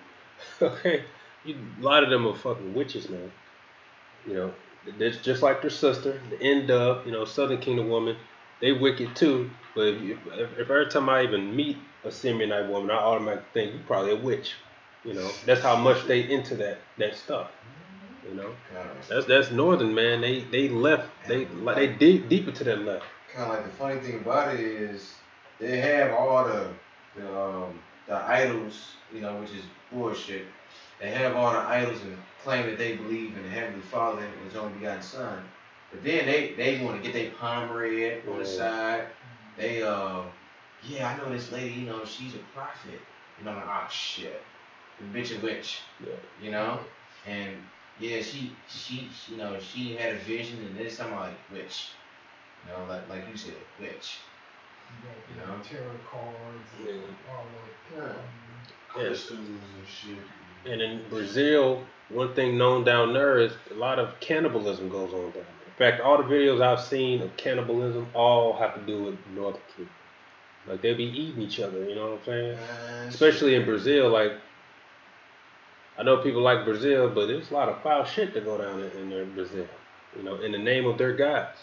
Speaker 1: Okay, a lot of them are fucking witches, man. They're just like their sister, the N-Dub, Southern Kingdom woman. They wicked too. But if every time I even meet a Simeonite woman, I automatically think you probably a witch. That's how much they into that stuff. That's Northern, man. They left. They deep into that left.
Speaker 2: kind of like the funny thing about it is they have all the idols, you know, which is bullshit. They have all the idols and claim that they believe in the Heavenly Father and His only begotten Son. But then they want to get their pomade on the side. They yeah, I know this lady, you know, she's a prophet. You know, I'm like, oh shit, the bitch a witch.
Speaker 1: Yeah.
Speaker 2: You know, and yeah, she you know, she had a vision and this time I'm like witch. You know, like you said, witch.
Speaker 5: You know, tarot cards and all that.
Speaker 3: Crystals and shit.
Speaker 1: And in Brazil, one thing known down there is a lot of cannibalism goes on down there. In fact, all the videos I've seen of cannibalism all have to do with Northern Kingdom. Like they be eating each other, you know what I'm saying? Especially in Brazil, like I know people like Brazil, but there's a lot of foul shit that go down in there in Brazil. You know, in the name of their gods,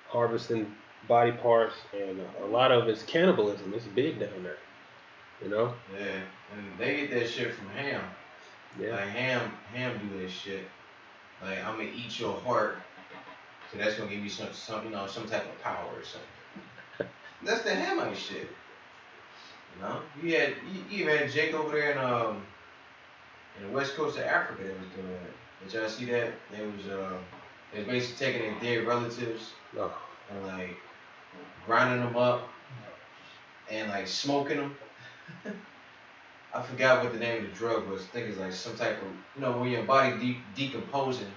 Speaker 1: harvesting body parts, and a lot of it's cannibalism. It's big down there. You know?
Speaker 2: Yeah, and they get that shit from Ham.
Speaker 1: Yeah.
Speaker 2: Like Ham do that shit. Like I'm gonna eat your heart, so that's gonna give you some you know, some type of power or something. That's the Hamite shit. You know, you even had Jake over there in the west coast of Africa that was doing that. Did y'all see that? They was basically taking their dead relatives and like grinding them up and like smoking them. I forgot what the name of the drug was. I think it's like some type of, you know, when your body decomposing,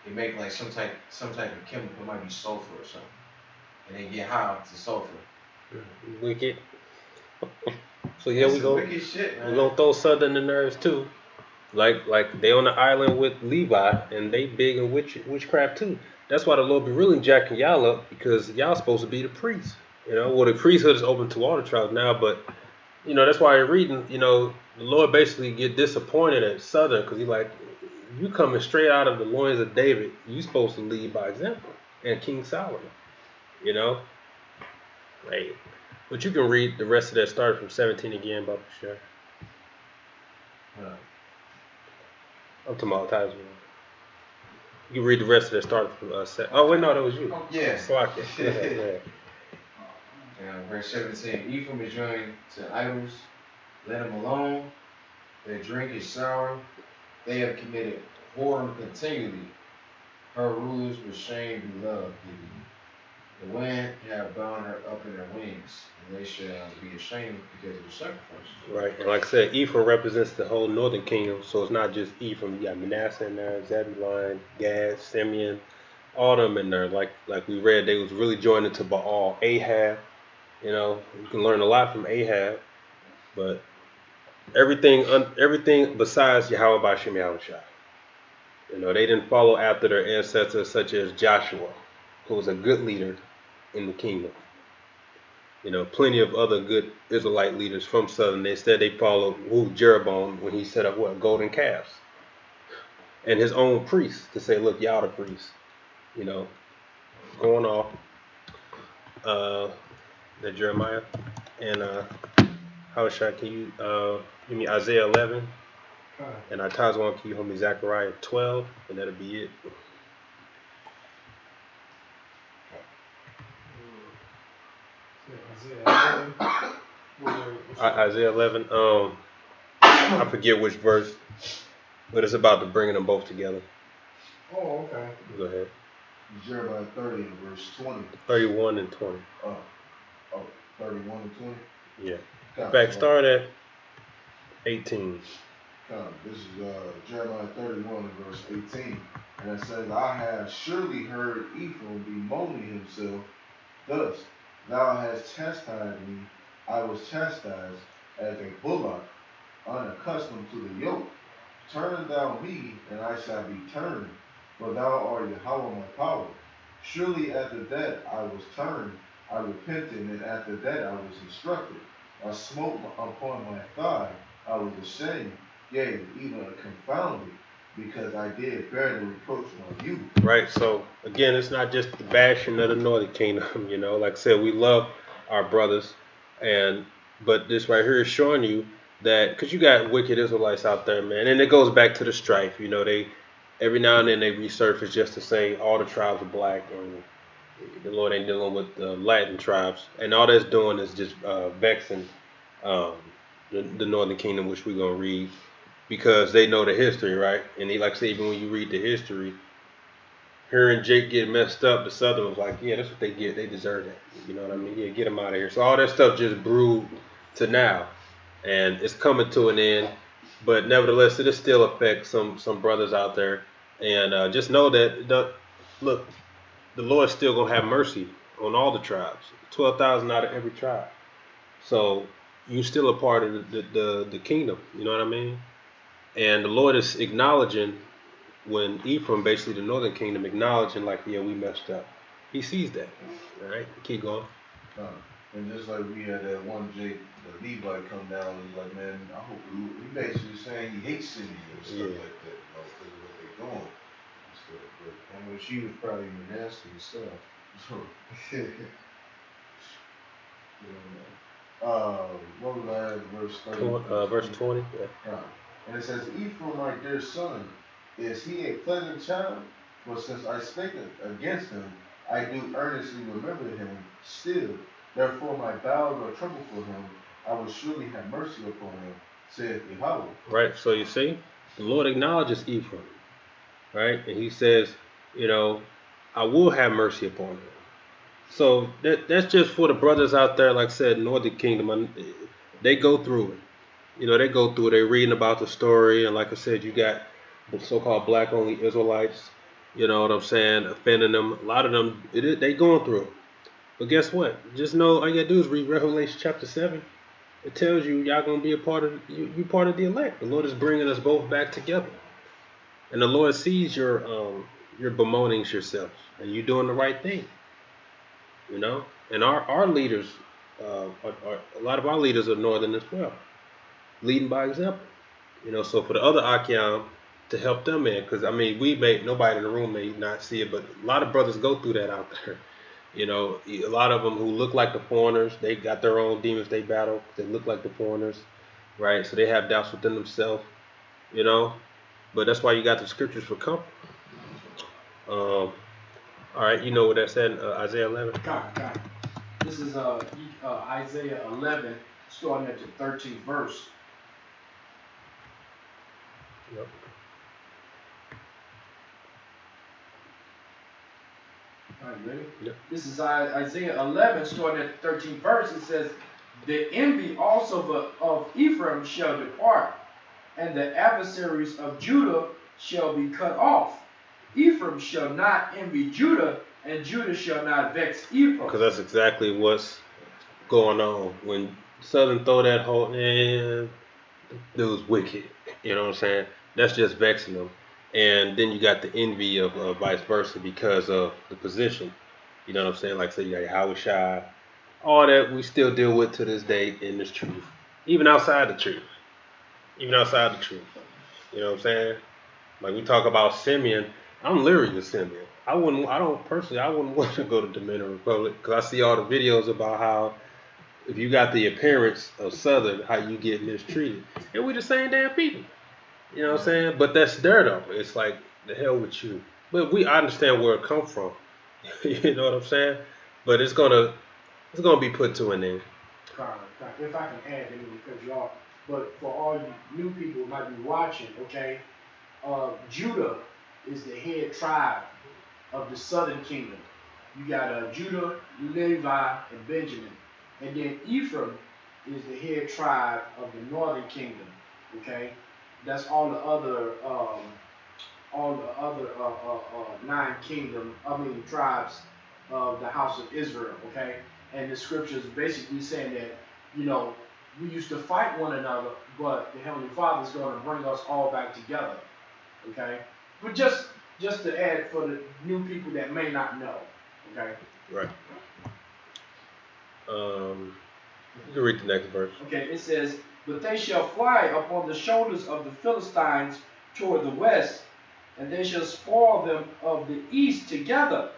Speaker 2: they make like some type of chemical. It might be sulfur or something, and they get high off the sulfur.
Speaker 1: Wicked. So yeah, we
Speaker 2: wicked shit, man.
Speaker 1: we gonna throw Southern in nerves too. Like they on the island with Levi, and they big in witchcraft too. That's why the Lord be really jacking y'all up, because y'all supposed to be the priests. You know, well the priesthood is open to all the tribes now, but you know that's why you're reading. You know, the Lord basically get disappointed at Southern because he like, you coming straight out of the loins of David. You supposed to lead by example, and King Solomon. You know, like, but you can read the rest of that started from 17 again, Baba Sure. I'm talking about Tazman. You can read the rest of that started from oh wait, no, that was you.
Speaker 2: Yeah.
Speaker 1: Slack it. Yeah.
Speaker 2: Verse 17. Ephraim is joined to idols. Let them alone. Their drink is sour. They have committed whoredom continually. Her rulers with shame do love thee. The wind have bound her up in their wings, and they shall be ashamed because of the sacrifices.
Speaker 1: Right, and like I said, Ephraim represents the whole northern kingdom, so it's not just Ephraim. You got Manasseh in there, Zebulun, Gad, Simeon, all them in there. Like we read, they was really joined into Baal, Ahab. You know, you can learn a lot from Ahab, but everything besides Yahweh Ba'Shem Yahushua. You know, they didn't follow after their ancestors such as Joshua, who was a good leader in the kingdom. You know, plenty of other good Israelite leaders from Southern. Instead, they followed Jeroboam when he set up golden calves, and his own priests to say, "Look, y'all the priests." You know, going off the Jeremiah and how can you give me Isaiah 11, and Tazwan, can you hold me Zechariah 12, and that'll be it. Isaiah 11. I forget which verse, but it's about the bringing them both together.
Speaker 5: Oh, okay.
Speaker 1: Go ahead.
Speaker 3: Jeremiah 30 and verse 20.
Speaker 1: 31 and 20.
Speaker 3: 31 and 20?
Speaker 1: Yeah. In fact, start at 18.
Speaker 3: This is Jeremiah 31 and verse 18. And it says, I have surely heard Ephraim bemoaning himself thus. Thou hast chastised me, I was chastised as a bullock, unaccustomed to the yoke. Turn thou me, and I shall be turned, for thou art Yahweh my power. Surely after that I was turned, I repented, and after that I was instructed. I smote upon my thigh, I was ashamed, yea, even confounded, because I did bear the reproach of you.
Speaker 1: Right, so again, it's not just the bashing of the northern kingdom, you know, like I said, we love our brothers, but this right here is showing you that, because you got wicked Israelites out there, man, and it goes back to the strife, you know, they every now and then they resurface just to say all the tribes are black, and The Lord ain't dealing with the Latin tribes, and all that's doing is just vexing um, the Northern Kingdom, which we're gonna read because they know the history, right? And they like I say, even when you read the history, hearing Jake get messed up, the Southern was like, yeah, that's what they get. They deserve that. You know what I mean? Yeah, get them out of here. So all that stuff just brewed to now, and it's coming to an end. But nevertheless, it still affects some brothers out there, and just know that look, the Lord's still gonna have mercy on all the tribes. 12,000 out of every tribe. So you still a part of the kingdom. You know what I mean? And the Lord is acknowledging when Ephraim, basically the northern kingdom, acknowledging like, yeah, we messed up. He sees that. All right, keep going.
Speaker 3: And just like we had that one Jake, the Levite come down and was like, man, I hope he basically saying he hates Simeon and stuff like that, you know, because of what they're doing. And stuff, but,
Speaker 2: I mean, she was probably nasty and stuff.
Speaker 3: what was that, verse 30?
Speaker 1: Verse 20. Yeah.
Speaker 3: And it says, Ephraim, my dear son, is he a pleasant child? For since I spake against him, I do earnestly remember him still. Therefore my bowels are troubled for him. I will surely have mercy upon him, saith Yahweh.
Speaker 1: Right. So you see, the Lord acknowledges Ephraim, right, and He says, you know, I will have mercy upon him. So that's just for the brothers out there, like I said, Northern Kingdom. They go through it. You know, they go through it. They're reading about the story, and like I said, you got the so-called black-only Israelites. You know what I'm saying? Offending them. A lot of them, they going through it. But guess what? Just know all you gotta do is read Revelation chapter 7. It tells you y'all gonna be a part of you part of the elect. The Lord is bringing us both back together, and the Lord sees your bemoanings yourselves, and you doing the right thing. You know, and our leaders, a lot of our leaders are northern as well, leading by example. You know, so for the other Akyam to help them in, because I mean, nobody in the room may not see it, but a lot of brothers go through that out there. You know, a lot of them who look like the foreigners, they got their own demons they battle. They look like the foreigners, right? So they have doubts within themselves. You know, but that's why you got the scriptures for comfort. All right, you know what that said in Isaiah 11?
Speaker 4: God. This is Isaiah 11, starting at the 13th verse.
Speaker 1: Yep.
Speaker 4: All right, ready?
Speaker 1: Yep.
Speaker 4: This is Isaiah 11, starting at the 13th verse. It says, the envy also of Ephraim shall depart, and the adversaries of Judah shall be cut off. Ephraim shall not envy Judah, and Judah shall not vex Ephraim.
Speaker 1: Because that's exactly what's going on. When Southern throw that whole, man, dude's wicked. You know what I'm saying? That's just vexing them. And then you got the envy of vice versa because of the position. You know what I'm saying? Like, say, you got Howard Shai. All that we still deal with to this day in this truth. Even outside the truth. You know what I'm saying? Like, we talk about Simeon. I'm leery with Simeon. I wouldn't want to go to Dominican Republic because I see all the videos about how if you got the appearance of Southern, how you get mistreated. And we the same damn people. You know what I'm saying? But that's there though. It's like, the hell with you. But I understand where it come from. You know what I'm saying? But it's gonna be put to an end.
Speaker 4: If I can add, because y'all, but for all you new people who might be watching, okay, Judah is the head tribe of the southern kingdom. You got Judah, Levi, and Benjamin. And then Ephraim is the head tribe of the northern kingdom. Okay? That's all the other tribes of the house of Israel, okay? And the scriptures basically saying that, you know, we used to fight one another, but the Heavenly Father is going to bring us all back together, okay? But just to add for the new people that may not know, okay?
Speaker 1: Right. You can read the next verse.
Speaker 4: Okay, it says, but they shall fly upon the shoulders of the Philistines toward the west, and they shall spoil them of the east together.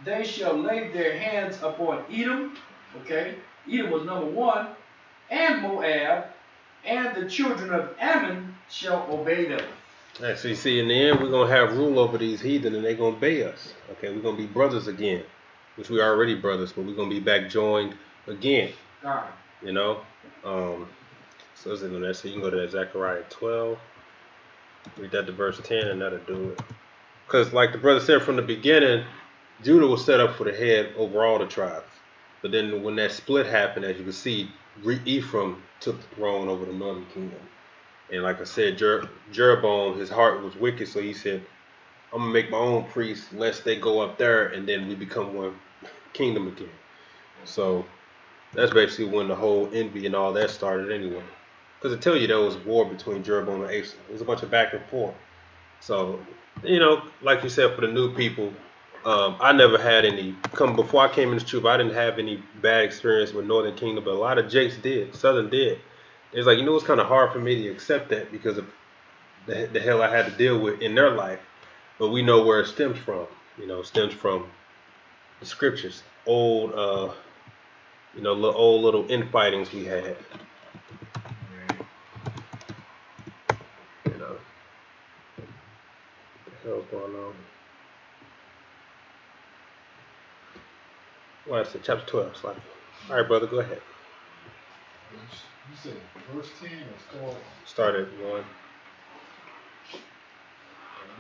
Speaker 4: They shall lay their hands upon Edom, okay? Edom was number one, and Moab, and the children of Ammon shall obey them.
Speaker 1: All right, so you see, in the end, we're going to have rule over these heathen, and they're going to obey us. Okay, we're going to be brothers again. which we are already brothers, but we're gonna be back joined again.
Speaker 5: God.
Speaker 1: You know, so it's in there. So you can go to that Zechariah 12, read that to verse 10, and that'll do it. Because like the brother said from the beginning, Judah was set up for the head over all the tribes. But then when that split happened, as you can see, Ephraim took the throne over the northern kingdom. And like I said, Jeroboam, his heart was wicked, so he said, I'm going to make my own priests, lest they go up there, and then we become one kingdom again. So that's basically when the whole envy and all that started anyway. Because I tell you, there was war between Jeroboam and Asa. It was a bunch of back and forth. So, you know, like you said, for the new people, I never had any, before I came into truth, I didn't have any bad experience with Northern Kingdom, but a lot of Jakes did, Southern did. It's like, you know, it's kind of hard for me to accept that because of the hell I had to deal with in their life. But we know where it stems from. You know, it stems from the scriptures, old, you know, old little infightings we had. You know, what the hell's going on? Well, I said chapter 12. It's like, all right, brother, go ahead.
Speaker 5: You said verse 10 or
Speaker 1: Start at 1.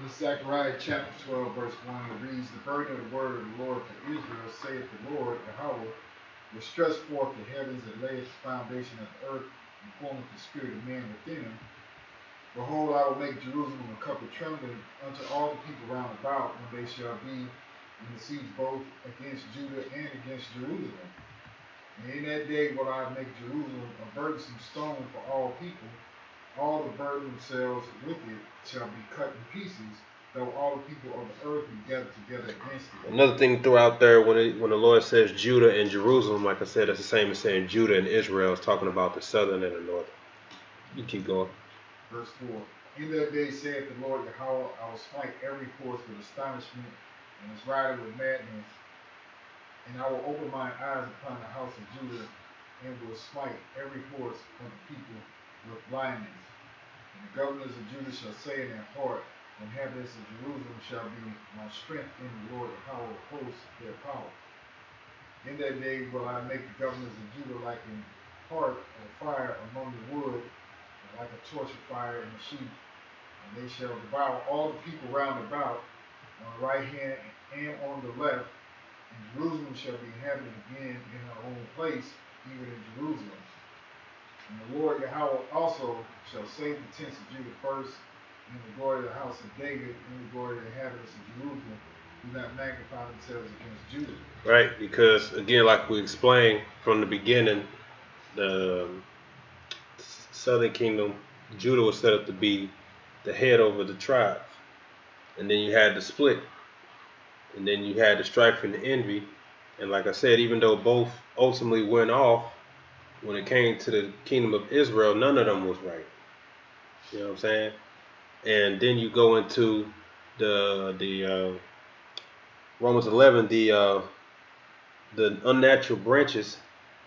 Speaker 5: This Zechariah chapter 12, verse 1, it reads, The burden of the word of the Lord for Israel, saith the Lord, Yahweh, will stretch forth the heavens and lay the foundation of the earth, and formeth the spirit of man within him. Behold, I will make Jerusalem a cup of trembling unto all the people round about, when they shall be in the siege both against Judah and against Jerusalem. And in that day will I make Jerusalem a burdensome stone for all people. All that burden themselves with it shall be cut in pieces, though all the people of the earth be gathered together against it.
Speaker 1: Another thing throughout there, when the Lord says Judah and Jerusalem, like I said, it's the same as saying Judah and Israel. It's talking about the southern and the northern. You keep going.
Speaker 5: Verse 4. In that day saith the Lord Yahweh, I will smite every horse with astonishment, and his rider with madness. And I will open mine eyes upon the house of Judah, and will smite every horse of the people with blindness. And the governors of Judah shall say in their heart, the inhabitants of Jerusalem shall be my strength in the Lord Yahweh of hosts their power. In that day will I make the governors of Judah like a heart of fire among the wood, and like a torch of fire in the sheep. And they shall devour all the people round about, on the right hand and on the left. And Jerusalem shall be inhabited again in her own place, even in Jerusalem. And the Lord Yahweh also shall save the tents of Judah first, and the glory of the house of David, and the glory of the inhabitants of Jerusalem do not magnify themselves against Judah.
Speaker 1: Right, because again, like we explained from the beginning, the southern kingdom, Judah was set up to be the head over the tribes. And then you had the split. And then you had the strife and the envy. And like I said, even though both ultimately went off, when it came to the kingdom of Israel, none of them was right. You know what I'm saying? And then you go into the Romans 11, the unnatural branches.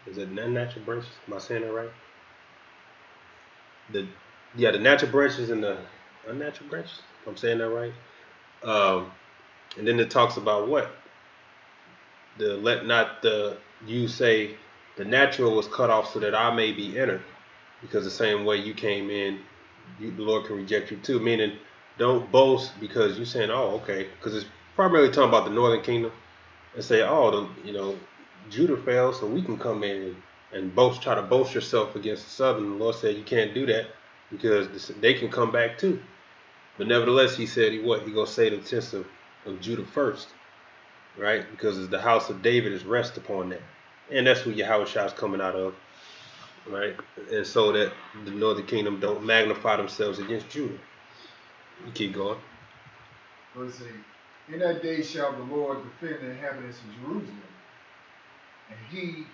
Speaker 1: Is it unnatural branches? Am I saying that right? The natural branches and the unnatural branches. I'm saying that right. And then it talks about what? Let not you say the natural was cut off so that I may be entered, because the same way you came in, the Lord can reject you too. Meaning, don't boast because you're saying, oh, okay, because it's primarily talking about the northern kingdom, and say, oh, Judah fell, so we can come in and try to boast yourself against the southern. The Lord said you can't do that because they can come back too. But nevertheless, He said He gonna say the tents of Judah first, right? Because it's the house of David is rest upon that. And that's who Yahushua is coming out of, right? And so that the northern kingdom don't magnify themselves against Judah. You keep going.
Speaker 5: Verse 8. In that day shall the Lord defend the inhabitants of Jerusalem, and he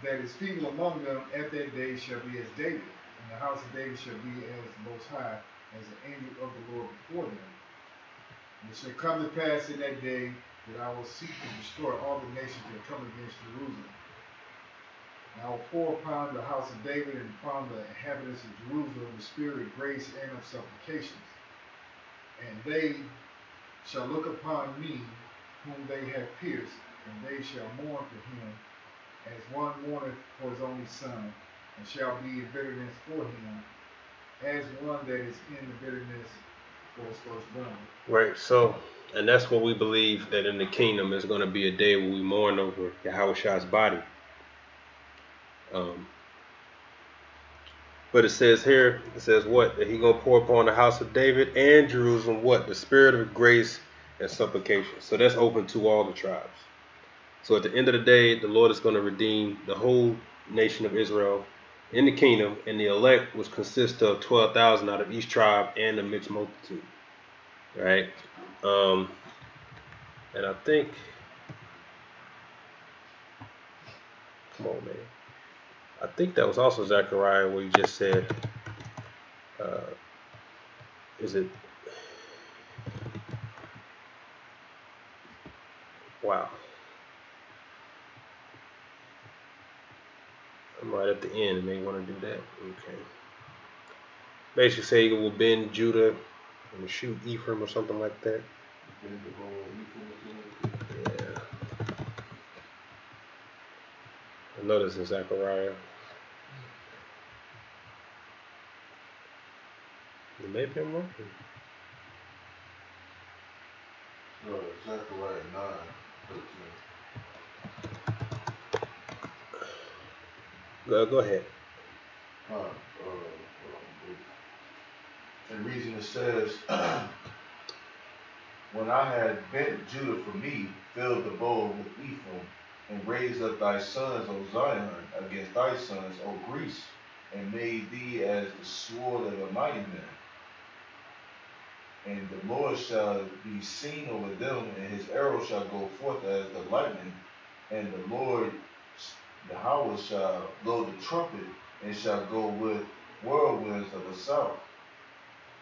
Speaker 5: that is feeble among them at that day shall be as David, and the house of David shall be as the Most High, as the angel of the Lord before them. And it shall come to pass in that day that I will seek to destroy all the nations that come against Jerusalem. And I will pour upon the house of David and upon the inhabitants of Jerusalem the spirit of grace and of supplications. And they shall look upon me whom they have pierced, and they shall mourn for him, as one mourneth for his only son, and shall be in bitterness for him, as one that is in the bitterness for his firstborn.
Speaker 1: Right. So, and that's what we believe, that in the kingdom is going to be a day where we mourn over Yahushua's body. But it says here, it says what? That he going to pour upon the house of David and Jerusalem what? The spirit of grace and supplication. So that's open to all the tribes. So at the end of the day, the Lord is going to redeem the whole nation of Israel in the kingdom, and the elect, which consists of 12,000 out of each tribe and a mixed multitude. Right? And I think, come on, man. I think that was also Zechariah where you just said, is it? Wow. I'm right at the end and they want to do that. Okay. Basically say you will bend Judah and shoot Ephraim or something like that. Yeah. I know this in Zechariah. Maybe I'm wrong.
Speaker 3: Zechariah 9:13.
Speaker 1: Go ahead.
Speaker 3: And reason it says, when I had bent Judah for me, filled the bow with Ephraim, and raised up thy sons, O Zion, against thy sons, O Greece, and made thee as the sword of a mighty man. And the Lord shall be seen over them, and his arrow shall go forth as the lightning, and the Lord Yahweh shall blow the trumpet, and shall go with whirlwinds of the south.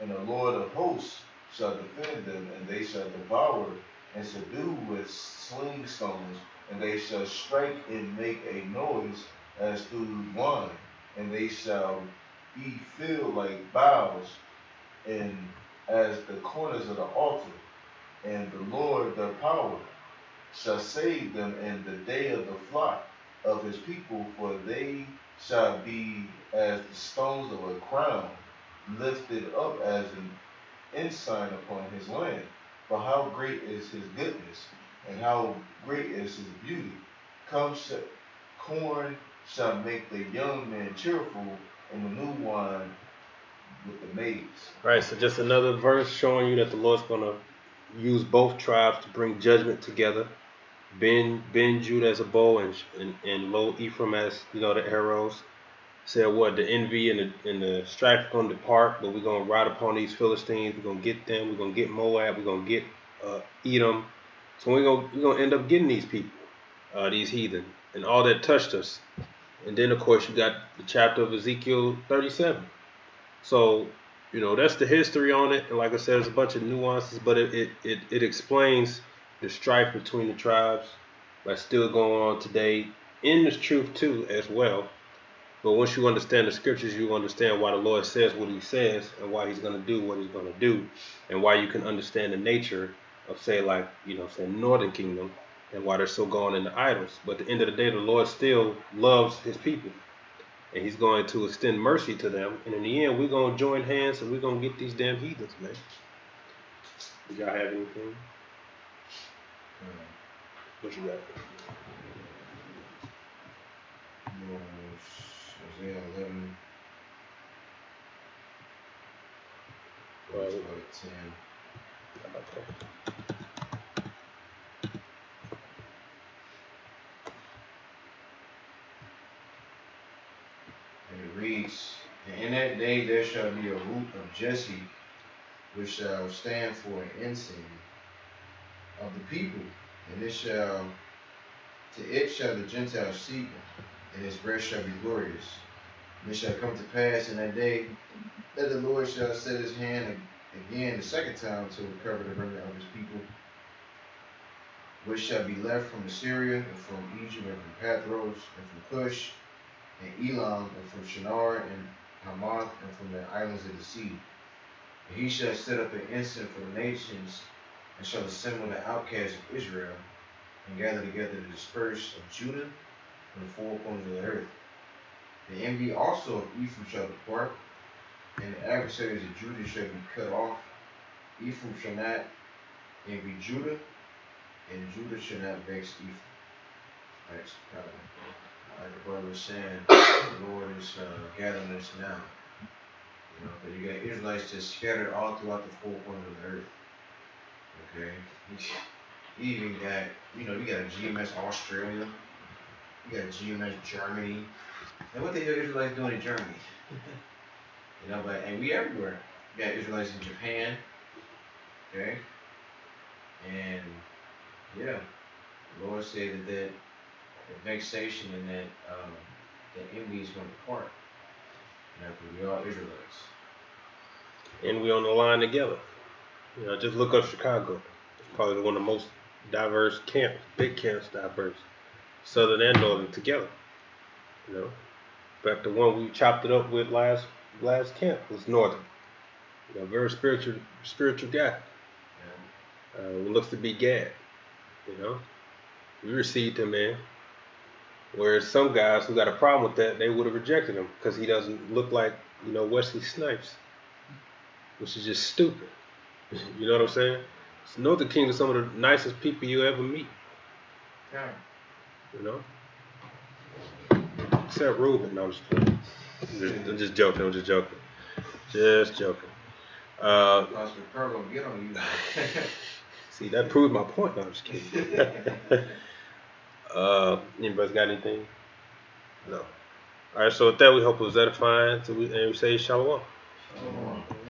Speaker 3: And the Lord of hosts shall defend them, and they shall devour and subdue with sling stones, and they shall strike and make a noise as through wine, and they shall be filled like boughs, and as the corners of the altar. And the Lord their power shall save them in the day of the flock of his people, for they shall be as the stones of a crown, lifted up as an ensign upon his land. For how great is his goodness, and how great is his beauty. Corn shall make the young man cheerful, and the new wine with the maids.
Speaker 1: Right, so just another verse showing you that the Lord's going to use both tribes to bring judgment together. Bend Judah as a bow, and load Ephraim as, the arrows. Said what? The envy and the strife are going to depart, but we're going to ride upon these Philistines. We're going to get them. We're going to get Moab. We're going to get Edom. So we're going to end up getting these people, these heathen, and all that touched us. And then, of course, you got the chapter of Ezekiel 37. So, that's the history on it. And like I said, there's a bunch of nuances, but it explains the strife between the tribes that's still going on today, in the truth too as well. But once you understand the scriptures, you understand why the Lord says what he says, and why he's going to do what he's going to do, and why you can understand the nature of, say Northern Kingdom, and why they're so going into idols. But at the end of the day, the Lord still loves his people, and he's going to extend mercy to them. And in the end, we're going to join hands, and we're going to get these damn heathens, man. Do y'all have anything? What you got?
Speaker 2: Isaiah 11.
Speaker 1: Well,
Speaker 2: 10.
Speaker 1: Okay.
Speaker 2: And it reads, and in that day there shall be a root of Jesse, which shall stand for an ensign of the people, and to it shall the Gentiles seek, and his breast shall be glorious. And it shall come to pass in that day that the Lord shall set his hand again the second time to recover the remnant of his people, which shall be left from Assyria, and from Egypt, and from Pathros, and from Cush, and Elam, and from Shinar, and Hamath, and from the islands of the sea. And he shall set up an ensign for the nations, and shall assemble the outcasts of Israel, and gather together the dispersed of Judah from the four corners of the earth. The envy also of Ephraim shall depart, and the adversaries of Judah shall be cut off. Ephraim shall not envy Judah, and Judah shall not vex Ephraim. Like the brother was saying, the Lord is gathering us now. You know, because you got Israelites just scattered all throughout the four corners of the earth. Okay? You even got, you got a GMS Australia, you got a GMS Germany. And what the hell Israelites doing in Germany? And we everywhere. You got Israelites in Japan. Okay? And yeah, the Lord said that the vexation and that envy is going to depart. Because we are Israelites.
Speaker 1: And we on the line together. Just look up Chicago. It's probably one of the most diverse camps, big camps, diverse, southern and northern together. In fact, the one we chopped it up with last camp was northern. Very spiritual guy. Who looks to be Gad. We received him, man. Whereas some guys who got a problem with that, they would have rejected him because he doesn't look like, Wesley Snipes, which is just stupid. You know what I'm saying? So Northern King is some of the nicest people you ever meet.
Speaker 2: Yeah.
Speaker 1: Except Ruben. No, I'm just playing. I'm just joking. Just joking.
Speaker 2: Get on you.
Speaker 1: See, that proved my point. No, I'm just kidding. Anybody's got anything? No. All right, so with that, we hope it was edifying. And we say shalom.
Speaker 2: Shalom.